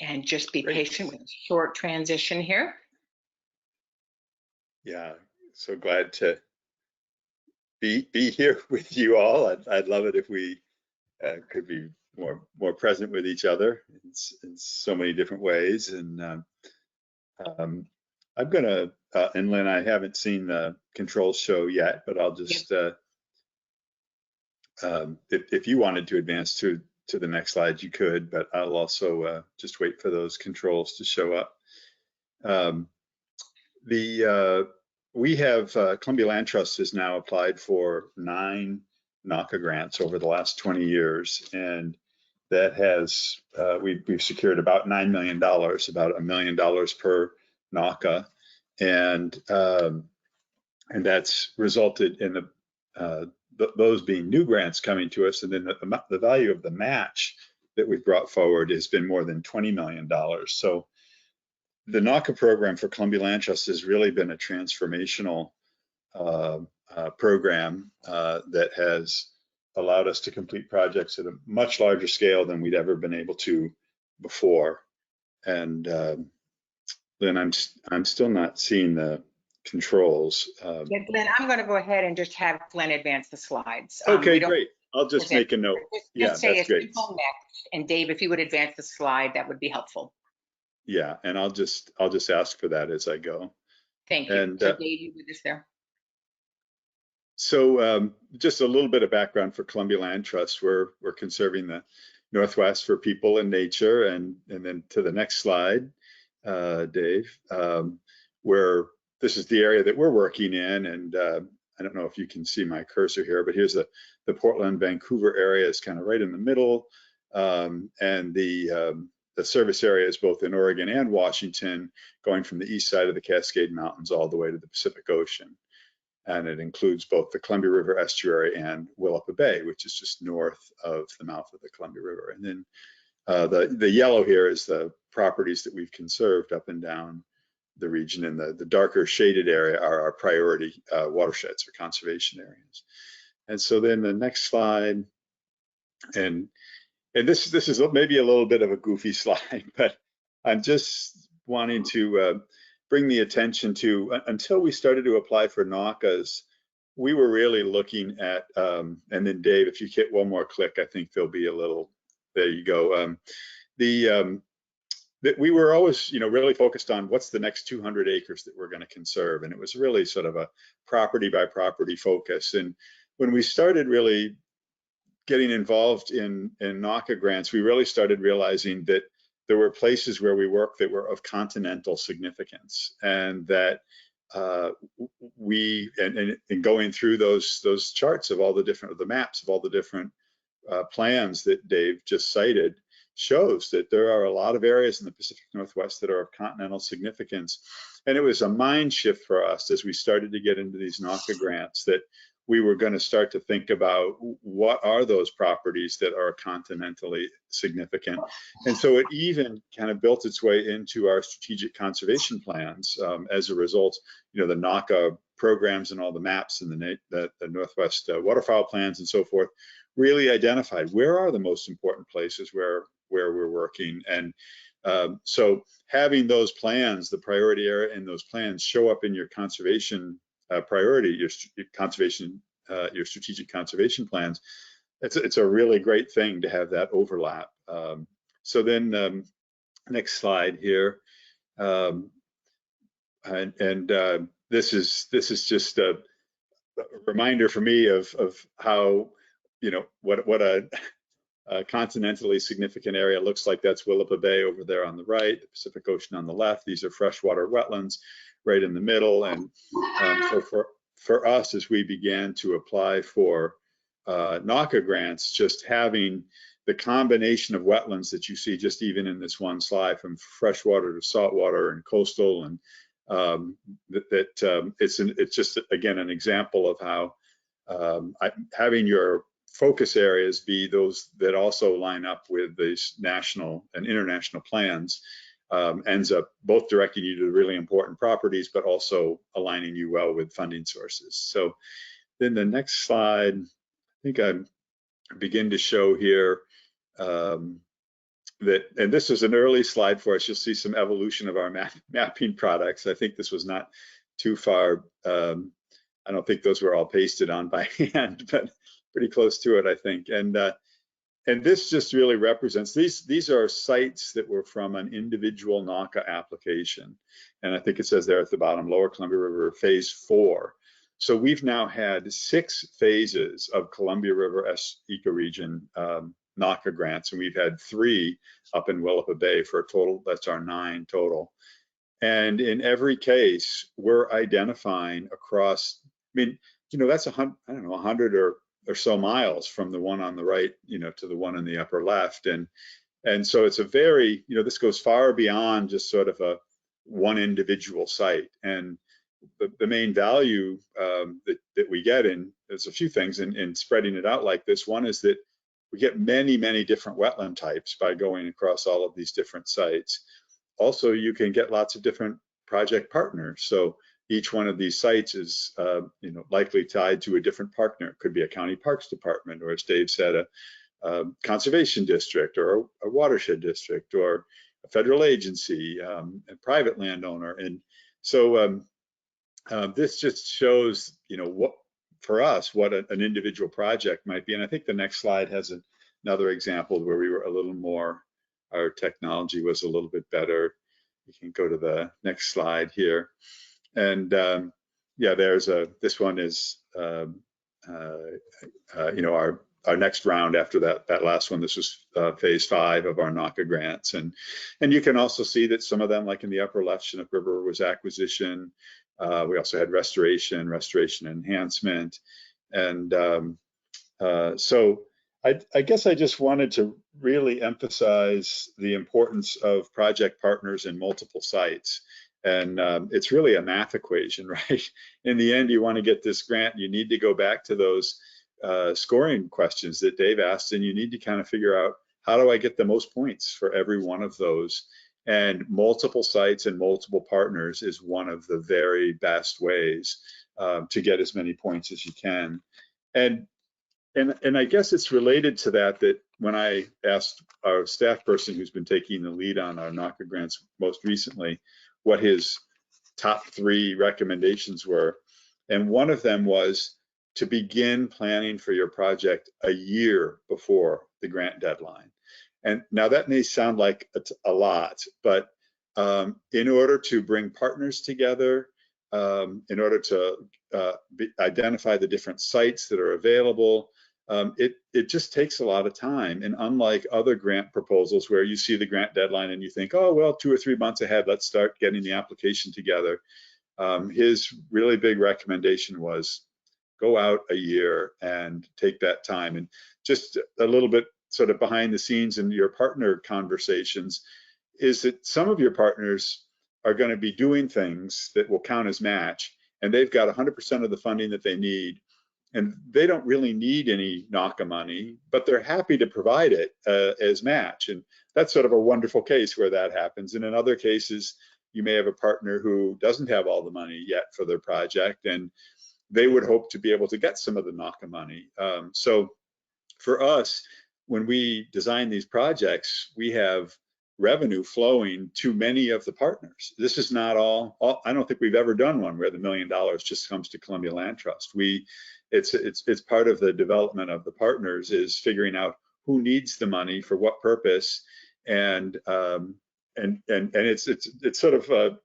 And just be patient with a short transition here.
Yeah, so glad to be here with you all. I'd love it if we could be more present with each other in so many different ways. And I'm gonna, and Lynn, I haven't seen the controls show yet, but I'll just, if you wanted to advance to the next slide, you could, but I'll also just wait for those controls to show up. We have, Columbia Land Trust has now applied for 9 NAWCA grants over the last 20 years. And that has, we've secured about $9 million, about $1 million per NAWCA. And that's resulted in those being new grants coming to us. And then the value of the match that we've brought forward has been more than $20 million. So the NAWCA program for Columbia Land Trust has really been a transformational program that has allowed us to complete projects at a much larger scale than we'd ever been able to before. And then I'm still not seeing the controls.
Yeah, Glenn, I'm going to go ahead and just have Glenn advance the slides.
Okay, great. I'll just make a note.
Just say
that's
it's
great.
next. And Dave, if you would advance the slide, that would be helpful.
Yeah, and I'll just ask for that as I go.
Thank you.
And
so Dave, you with us there.
So just a little bit of background for Columbia Land Trust. We're conserving the Northwest for people and nature, and then to the next slide, Dave, where this is the area that we're working in, and I don't know if you can see my cursor here, but here's the Portland, Vancouver area is kind of right in the middle, and the service area is both in Oregon and Washington, going from the east side of the Cascade Mountains all the way to the Pacific Ocean. And it includes both the Columbia River estuary and Willapa Bay, which is just north of the mouth of the Columbia River. And then the yellow here is the properties that we've conserved up and down the region, and the darker shaded area are our priority watersheds or conservation areas. And so then the next slide, and this is maybe a little bit of a goofy slide, but I'm just wanting to bring the attention to, until we started to apply for NAWCAs, we were really looking at, and then Dave, if you hit one more click, I think there'll be a little, there you go. That we were always, really focused on what's the next 200 acres that we're going to conserve. And it was really sort of a property by property focus. And when we started really getting involved in NAWCA grants, we really started realizing that there were places where we worked that were of continental significance, and that in going through those charts of all the different, the maps of all the different plans that Dave just cited, shows that there are a lot of areas in the Pacific Northwest that are of continental significance. And it was a mind shift for us as we started to get into these NAWCA grants, that we were going to start to think about what are those properties that are continentally significant. And so it even kind of built its way into our strategic conservation plans as a result. The NAWCA programs and all the maps and the Northwest waterfowl plans and so forth really identified where are the most important places where we're working. And so having those plans, the priority area in those plans, show up in your conservation priority, your strategic conservation plans, it's a really great thing to have that overlap. So then next slide here, this is just a reminder for me of how, what a continentally significant area looks like. That's Willapa Bay over there on the right, the Pacific Ocean on the left. These are freshwater wetlands right in the middle. And so for us, as we began to apply for NAWCA grants, just having the combination of wetlands that you see just even in this one slide, from freshwater to saltwater and coastal, and it's just, again, an example of how having your focus areas be those that also line up with these national and international plans ends up both directing you to really important properties, but also aligning you well with funding sources. So then the next slide, I think I begin to show here that, and this is an early slide for us, you'll see some evolution of our mapping products. I think this was not too far. I don't think those were all pasted on by hand, but pretty close to it, I think. And this just really represents, these are sites that were from an individual NAWCA application. And I think it says there at the bottom, Lower Columbia River Phase 4. So we've now had 6 phases of Columbia River ecoregion NAWCA grants, and we've had 3 up in Willapa Bay for a total, that's our 9 total. And in every case, we're identifying across, that's 100 or so miles from the one on the right, to the one in the upper left. And so it's a very, this goes far beyond just sort of one individual site. And the main value that we get in, there's a few things in spreading it out like this. One is that we get many, many different wetland types by going across all of these different sites. Also, you can get lots of different project partners. So, each one of these sites is likely tied to a different partner. It could be a county parks department, or as Dave said, a conservation district, or a watershed district, or a federal agency, a private landowner. And so this just shows, what for us, what an individual project might be. And I think the next slide has another example where we were a little more, our technology was a little bit better. You can go to the next slide here. And yeah, this one is, our next round after that last one. This was phase 5 of our NAWCA grants. And you can also see that some of them, like in the upper left, Chinook River was acquisition. We also had restoration enhancement. And so I guess I just wanted to really emphasize the importance of project partners in multiple sites. And it's really a math equation, right? In the end, you want to get this grant, you need to go back to those scoring questions that Dave asked, and you need to kind of figure out, how do I get the most points for every one of those? And multiple sites and multiple partners is one of the very best ways to get as many points as you can. And I guess it's related to that when I asked our staff person who's been taking the lead on our NAWCA grants most recently, what his top 3 recommendations were. And one of them was to begin planning for your project a year before the grant deadline. And now that may sound like a lot, but in order to bring partners together, in order to identify the different sites that are available, it just takes a lot of time. And unlike other grant proposals where you see the grant deadline and you think, oh, well, 2 or 3 months ahead, let's start getting the application together. His really big recommendation was go out a year and take that time. And just a little bit sort of behind the scenes in your partner conversations is that some of your partners are going to be doing things that will count as match, and they've got 100% of the funding that they need. And they don't really need any NAWCA money, but they're happy to provide it as match. And that's sort of a wonderful case where that happens. And in other cases, you may have a partner who doesn't have all the money yet for their project, and they would hope to be able to get some of the NAWCA money. So for us, when we design these projects, we have revenue flowing to many of the partners. This is not all I don't think we've ever done one where the $1 million just comes to Columbia Land Trust. It's part of the development of the partners, is figuring out who needs the money for what purpose, and it's sort of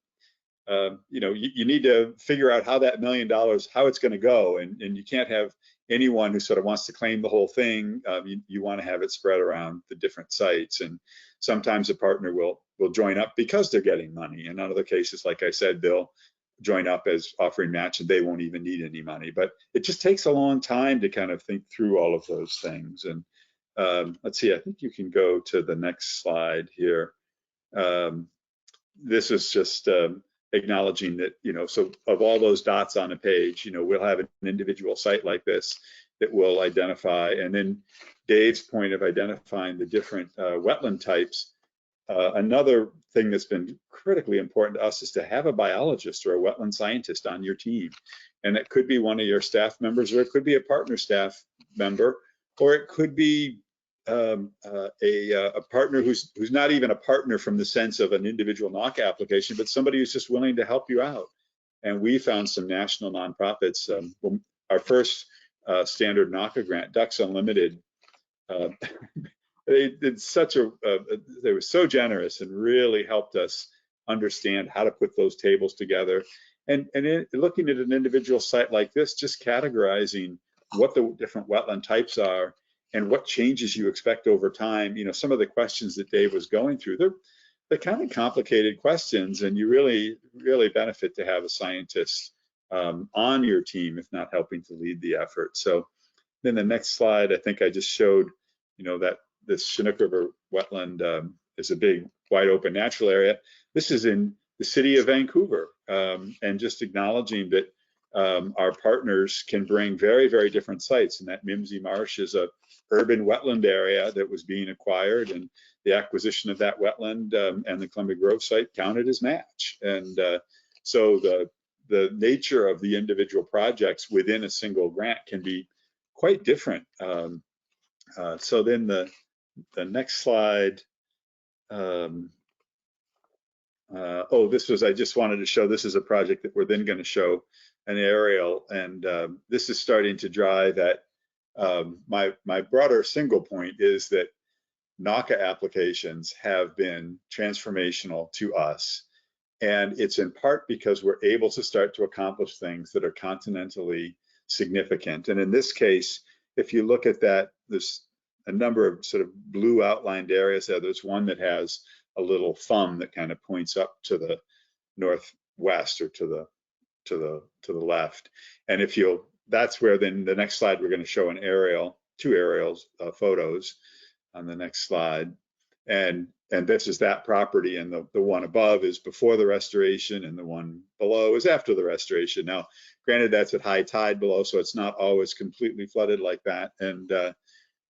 you need to figure out how that $1 million, how it's going to go, and you can't have anyone who sort of wants to claim the whole thing. You want to have it spread around the different sites, and sometimes a partner will join up because they're getting money. In other cases, like I said, they'll join up as offering match and they won't even need any money. But it just takes a long time to kind of think through all of those things. And let's see, I think you can go to the next slide here. This is just acknowledging that, so of all those dots on a page, we'll have an individual site like this that will identify, and then Dave's point of identifying the different wetland types. Another thing that's been critically important to us is to have a biologist or a wetland scientist on your team. And it could be one of your staff members, or it could be a partner staff member, or it could be a partner who's not even a partner from the sense of an individual NAWCA application, but somebody who's just willing to help you out. And we found some national nonprofits. Our first standard NAWCA grant, Ducks Unlimited, they did they were so generous and really helped us understand how to put those tables together. And looking at an individual site like this, just categorizing what the different wetland types are and what changes you expect over time. Some of the questions that Dave was going through, they're kind of complicated questions, and you really, really benefit to have a scientist on your team, if not helping to lead the effort. So then the next slide, I think I just showed, that this Chinook River wetland is a big, wide open natural area. This is in the city of Vancouver, and just acknowledging that our partners can bring very, very different sites, and that Mimsy Marsh is a urban wetland area that was being acquired, and the acquisition of that wetland and the Columbia Grove site counted as match. And so the nature of the individual projects within a single grant can be quite different. So then the next slide. Oh, this was, I just wanted to show, this is a project that we're then going to show an aerial, and this is starting to drive at my broader single point is that NAWCA applications have been transformational to us. And it's in part because we're able to start to accomplish things that are continentally significant. And in this case, if you look at that, there's a number of sort of blue outlined areas there. There's one that has a little thumb that kind of points up to the northwest or to the left. And if you'll, that's where then the next slide we're going to show an aerial, two aerials photos on the next slide. And this is that property, and the one above is before the restoration, and the one below is after the restoration. Now, granted, that's at high tide below, so it's not always completely flooded like that. And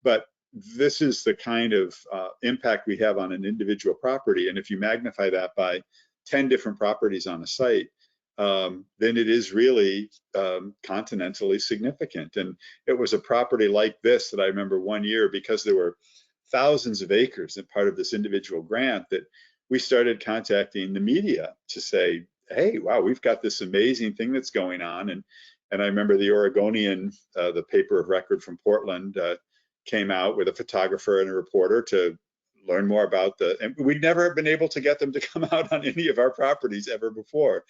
but this is the kind of impact we have on an individual property. And if you magnify that by 10 different properties on a site, then it is really continentally significant. And it was a property like this that I remember one year, because there were thousands of acres and part of this individual grant, that we started contacting the media to say, hey, wow, we've got this amazing thing that's going on. And I remember the Oregonian, the paper of record from Portland, came out with a photographer and a reporter to learn more about and we'd never been able to get them to come out on any of our properties ever before.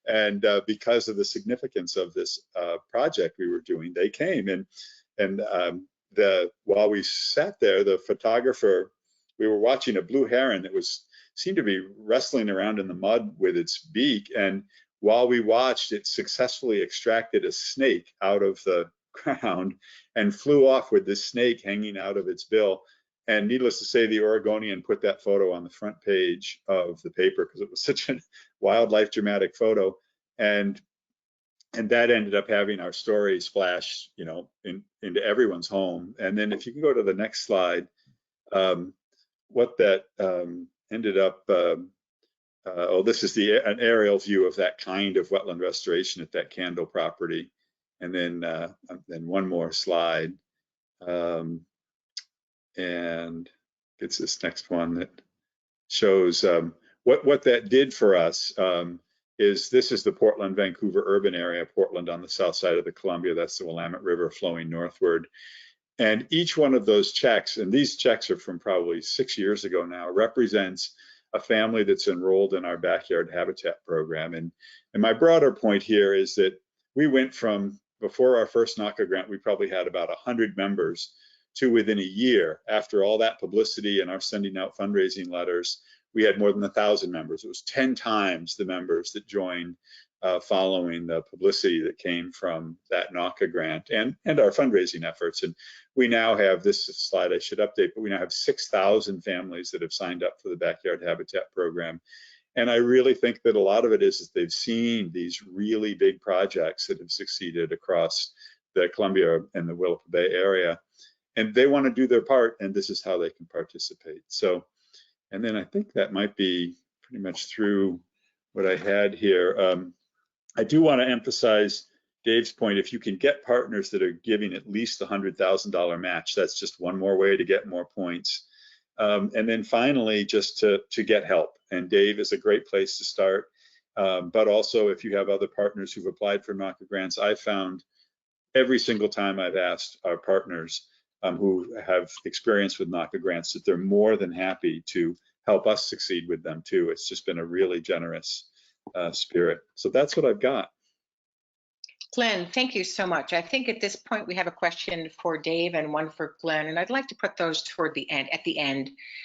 And because of the significance of this project we were doing, they came. And while we sat there, the photographer, we were watching a blue heron that seemed to be wrestling around in the mud with its beak. And while we watched, it successfully extracted a snake out of the ground and flew off with this snake hanging out of its bill. And needless to say, the Oregonian put that photo on the front page of the paper because it was such a wildlife dramatic photo. And that ended up having our story splash, into everyone's home. And then if you can go to the next slide, what that ended up, this is an aerial view of that kind of wetland restoration at that Candle property. And then one more slide, and it's this next one that shows what that did for us. This is the Portland, Vancouver urban area, Portland on the south side of the Columbia. That's the Willamette River flowing northward. And each one of those checks, and these checks are from probably 6 years ago now, represents a family that's enrolled in our backyard habitat program. And my broader point here is that we went from, before our first NAWCA grant, we probably had about 100 members, to within a year, after all that publicity and our sending out fundraising letters, we had more than 1,000 members. It was 10 times the members that joined following the publicity that came from that NAWCA grant and our fundraising efforts. And we now have, this slide I should update, but we now have 6,000 families that have signed up for the Backyard Habitat Program. And I really think that a lot of it is they've seen these really big projects that have succeeded across the Columbia and the Willapa Bay area. And they want to do their part, and this is how they can participate. So, and then I think that might be pretty much through what I had here. I do want to emphasize Dave's point. If you can get partners that are giving at least the $100,000 match, that's just one more way to get more points. And then finally, just to get help. And Dave is a great place to start. But also, if you have other partners who've applied for NAWCA grants, I've found every single time I've asked our partners who have experience with NAWCA grants that they're more than happy to help us succeed with them too. It's just been a really generous spirit. So that's what I've got.
Glenn, thank you so much. I think at this point we have a question for Dave and one for Glenn, and I'd like to put those toward the end,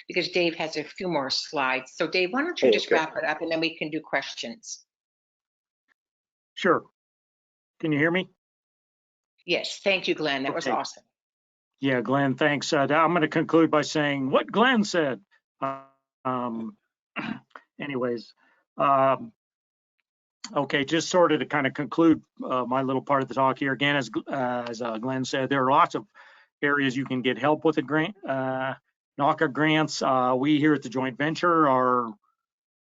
because Dave has a few more slides. So Dave, why don't you just wrap it up and then we can do questions.
Sure. Can you hear me?
Yes, thank you, Glenn. That was awesome.
Yeah, Glenn, thanks. I'm going to conclude by saying what Glenn said. Anyways, okay, just sort of to kind of conclude my little part of the talk here. Again, as Glenn said, there are lots of areas you can get help with the grant, NAWCA grants. We here at the joint venture are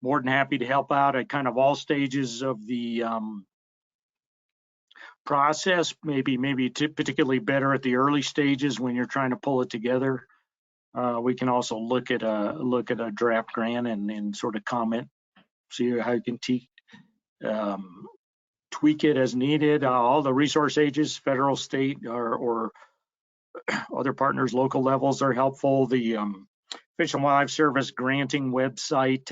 more than happy to help out at kind of all stages of the process, maybe particularly better at the early stages when you're trying to pull it together. We can also look at a draft grant and sort of comment, see how you can tweak it as needed. All the resource ages, federal, state, or other partners, local levels are helpful. The Fish and Wildlife Service granting website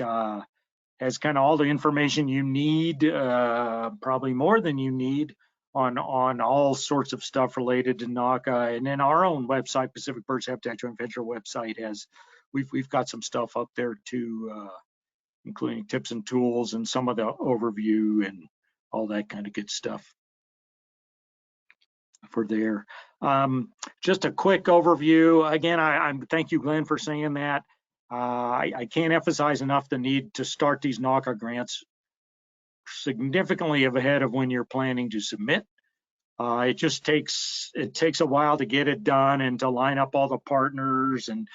has kind of all the information you need, probably more than you need, on all sorts of stuff related to NAWCA. And then our own website, Pacific Birds Habitat Joint Venture website, we've got some stuff up there too, including tips and tools and some of the overview and all that kind of good stuff for there. Just a quick overview. Again, I thank you, Glenn, for saying that. I can't emphasize enough the need to start these NAWCA grants significantly ahead of when you're planning to submit. It just takes a while to get it done and to line up all the partners, and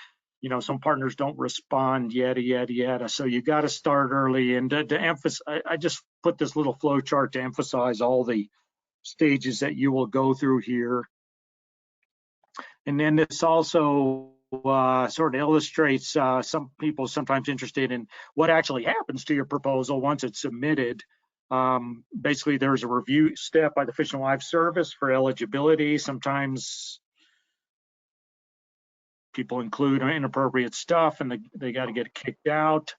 some partners don't respond yada. So you got to start early. And to emphasize, I just put this little flow chart to emphasize all the stages that you will go through here. And then this also sort of illustrates some people sometimes interested in what actually happens to your proposal once it's submitted. Basically, there's a review step by the Fish and Wildlife Service for eligibility. Sometimes people include inappropriate stuff and they got to get kicked out.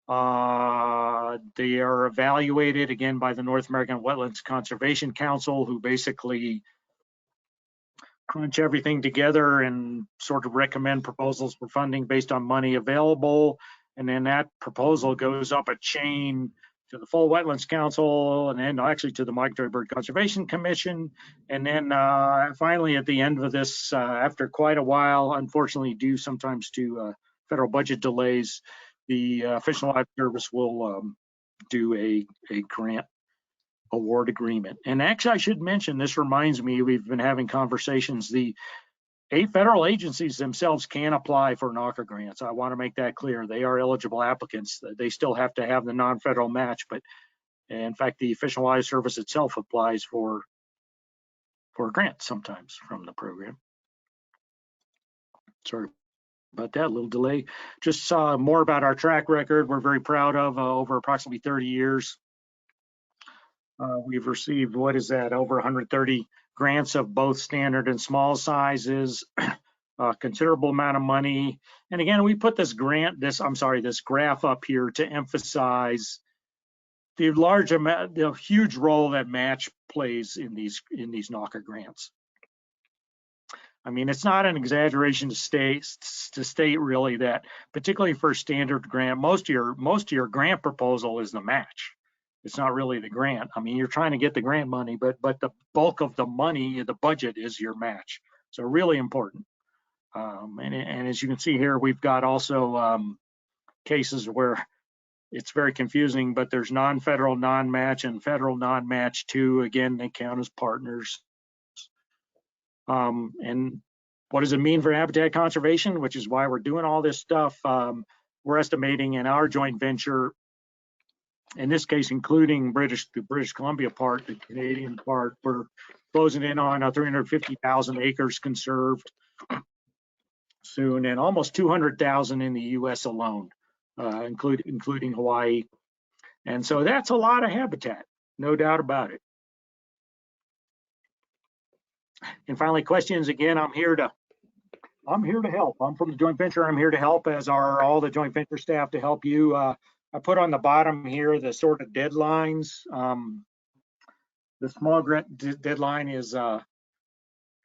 They are evaluated again by the North American Wetlands Conservation Council, who basically crunch everything together and sort of recommend proposals for funding based on money available. And then that proposal goes up a chain to the full Wetlands Council, and then actually to the Migratory Bird Conservation Commission. And then finally, at the end of this, after quite a while, unfortunately due sometimes to federal budget delays, the Fish and Wildlife Service will do a grant award agreement. And actually, I should mention, this reminds me, we've been having conversations, the 8 federal agencies themselves can apply for NAWCA grants. I want to make that clear. They are eligible applicants. They still have to have the non-federal match, but in fact, the Fish and Wildlife Service itself applies for a grant sometimes from the program. Sorry about that little delay. Just more about our track record. We're very proud of over approximately 30 years. We've received, what is that, over 130 grants of both standard and small sizes, a considerable amount of money. And again, we put this graph up here to emphasize the huge role that match plays in these NAWCA grants. I mean, it's not an exaggeration to state really that, particularly for a standard grant, most of your grant proposal is the match. It's not really the grant. I mean, you're trying to get the grant money, but the bulk of the money, the budget, is your match. So really important. And as you can see here, we've got also cases where it's very confusing, but there's non-federal non-match and federal non-match too. Again, they count as partners. And what does it mean for habitat conservation, which is why we're doing all this stuff? We're estimating in our joint venture, in this case, including the British Columbia part, the Canadian part, we're closing in on 350,000 acres conserved soon, and almost 200,000 in the U.S. alone, including Hawaii. And so that's a lot of habitat, no doubt about it. And finally, questions. Again, I'm here to help. I'm from the joint venture. I'm here to help, as are all the joint venture staff, to help you. I put on the bottom here the sort of deadlines. The small grant deadline is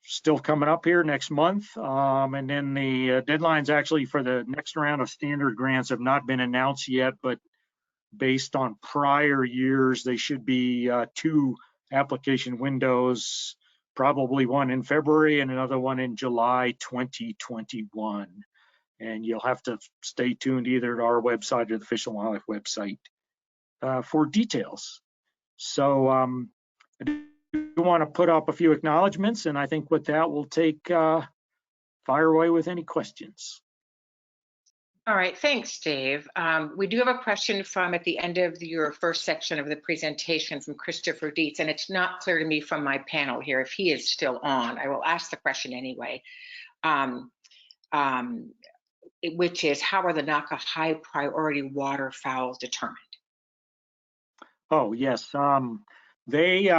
still coming up here next month. And then the deadlines actually for the next round of standard grants have not been announced yet, but based on prior years, they should be 2 application windows, probably one in February and another one in July 2021. And you'll have to stay tuned either to our website or the Fish and Wildlife website for details. So I do want to put up a few acknowledgements, and I think with that, we'll take fire away with any questions.
All right, thanks, Dave. We do have a question from at the end of your first section of the presentation from Christopher Dietz, and it's not clear to me from my panel here if he is still on. I will ask the question anyway, which is, how are the NAWCA high priority waterfowls determined?
Oh, yes. They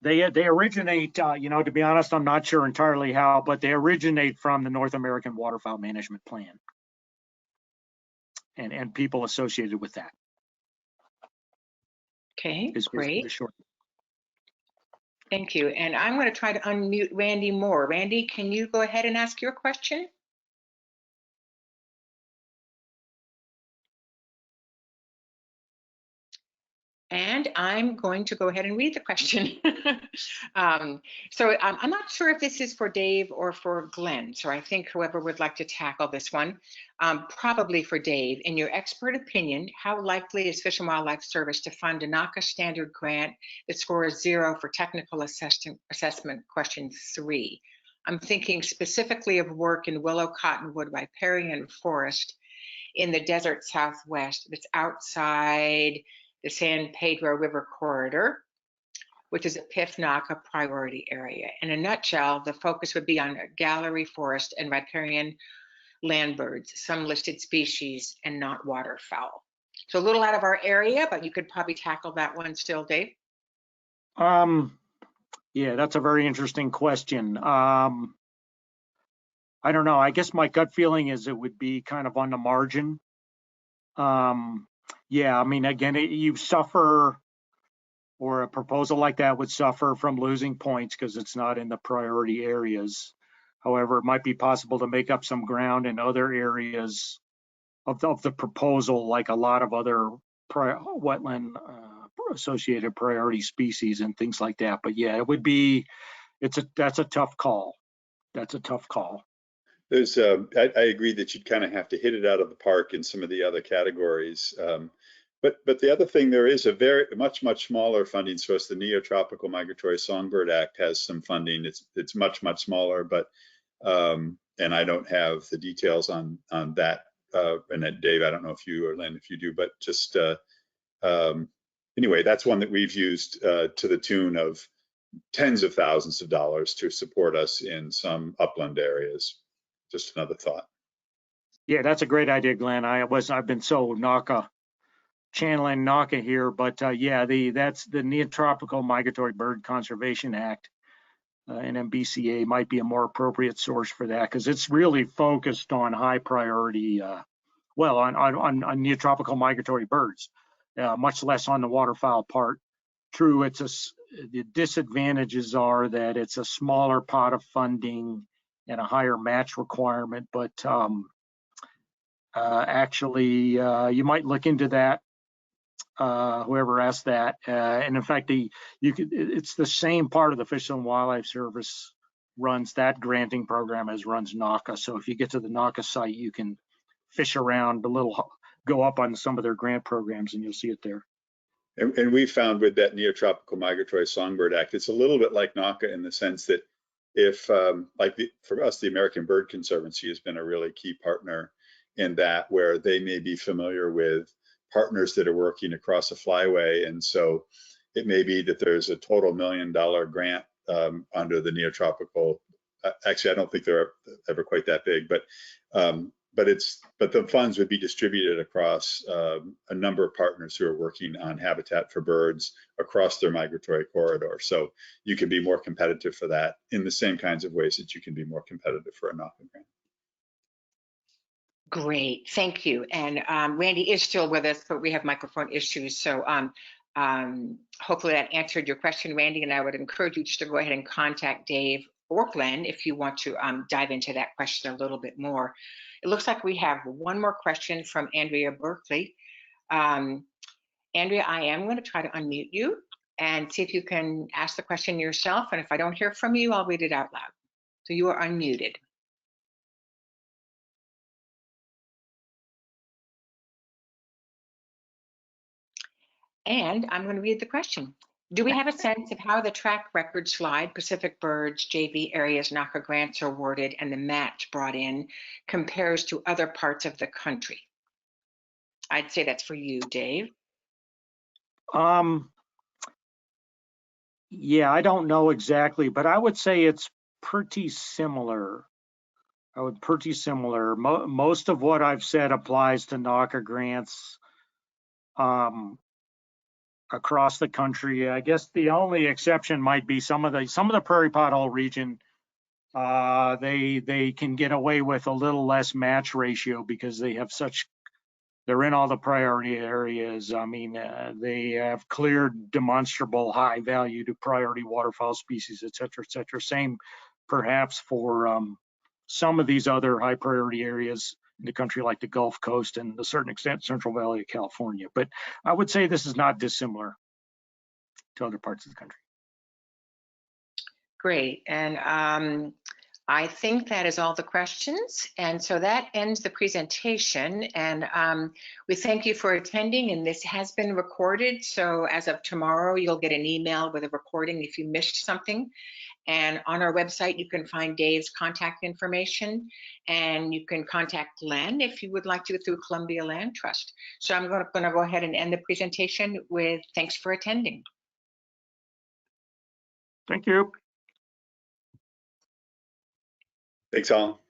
they originate, you know, to be honest, I'm not sure entirely how, but they originate from the North American Waterfowl Management Plan and people associated with that.
Okay,
Is
great.
the short.
Thank you. And I'm going to try to unmute Randy Moore. Randy, can you go ahead and ask your question? And I'm going to go ahead and read the question. I'm not sure if this is for Dave or for Glenn. So I think whoever would like to tackle this one, probably for Dave. In your expert opinion, how likely is Fish and Wildlife Service to fund a NAWCA standard grant that scores 0 for technical assessment question 3? I'm thinking specifically of work in willow, cottonwood, riparian forest in the desert Southwest that's outside the San Pedro River corridor, which is a PIF NAWCA priority area. In a nutshell, the focus would be on gallery forest and riparian landbirds, some listed species, and not waterfowl. So a little out of our area, but you could probably tackle that one still, Dave.
Yeah, that's a very interesting question. I don't know. I guess my gut feeling is it would be kind of on the margin. Yeah, I mean, again, you suffer, or a proposal like that would suffer from losing points because it's not in the priority areas. However, it might be possible to make up some ground in other areas of the proposal, like a lot of other wetland associated priority species and things like that. But yeah, it would be, that's a tough call. That's a tough call.
There's, I agree that you'd kind of have to hit it out of the park in some of the other categories. But the other thing, there is a very much smaller funding source. The Neotropical Migratory Songbird Act has some funding. It's much smaller, but and I don't have the details on that. And Dave, I don't know if you or Lynn, if you do, but just anyway, that's one that we've used to the tune of tens of thousands of dollars to support us in some upland areas. Just another thought.
Yeah, that's a great idea, Glenn. I've been so channeling NAWCA here, but yeah, that's the Neotropical Migratory Bird Conservation Act, and NBCA might be a more appropriate source for that because it's really focused on high priority, on neotropical migratory birds, much less on the waterfowl part. True, the disadvantages are that it's a smaller pot of funding and a higher match requirement, but actually you might look into that. Whoever asked that, and in fact, it's the same part of the Fish and Wildlife Service runs that granting program as runs NAWCA. So if you get to the NAWCA site, you can fish around go up on some of their grant programs, and you'll see it there.
And we found with that Neotropical Migratory Songbird Act, it's a little bit like NAWCA in the sense that if, for us, the American Bird Conservancy has been a really key partner in that, where they may be familiar with partners that are working across a flyway. And so it may be that there's a total $1 million grant under the Neotropical. Actually, I don't think they're ever quite that big, but the funds would be distributed across a number of partners who are working on habitat for birds across their migratory corridor. So you can be more competitive for that in the same kinds of ways that you can be more competitive for a NAWCA grant.
Great, thank you. And Randy is still with us, but we have microphone issues. So hopefully that answered your question, Randy. And I would encourage you just to go ahead and contact Dave or Glenn if you want to dive into that question a little bit more. It looks like we have one more question from Andrea Berkeley. Andrea, I am going to try to unmute you and see if you can ask the question yourself. And if I don't hear from you, I'll read it out loud. So you are unmuted. And I'm going to read the question. Do we have a sense of how the track record slide, Pacific Birds, JV areas, NAWCA grants are awarded, and the match brought in compares to other parts of the country? I'd say that's for you, Dave.
Yeah, I don't know exactly, but I would say it's pretty similar. Most of what I've said applies to NAWCA grants across the country. I guess the only exception might be some of the prairie pothole region. They can get away with a little less match ratio because they're in all the priority areas. I mean, they have clear, demonstrable high value to priority waterfowl species, et cetera, Same perhaps for some of these other high priority areas in the country, like the Gulf Coast and to a certain extent, Central Valley of California. But I would say this is not dissimilar to other parts of the country.
Great. And I think that is all the questions. And so that ends the presentation. And we thank you for attending. And this has been recorded. So as of tomorrow, you'll get an email with a recording if you missed something. And on our website, you can find Dave's contact information, and you can contact Len if you would like to through Columbia Land Trust. So I'm going to go ahead and end the presentation with thanks for attending.
Thank you.
Thanks all.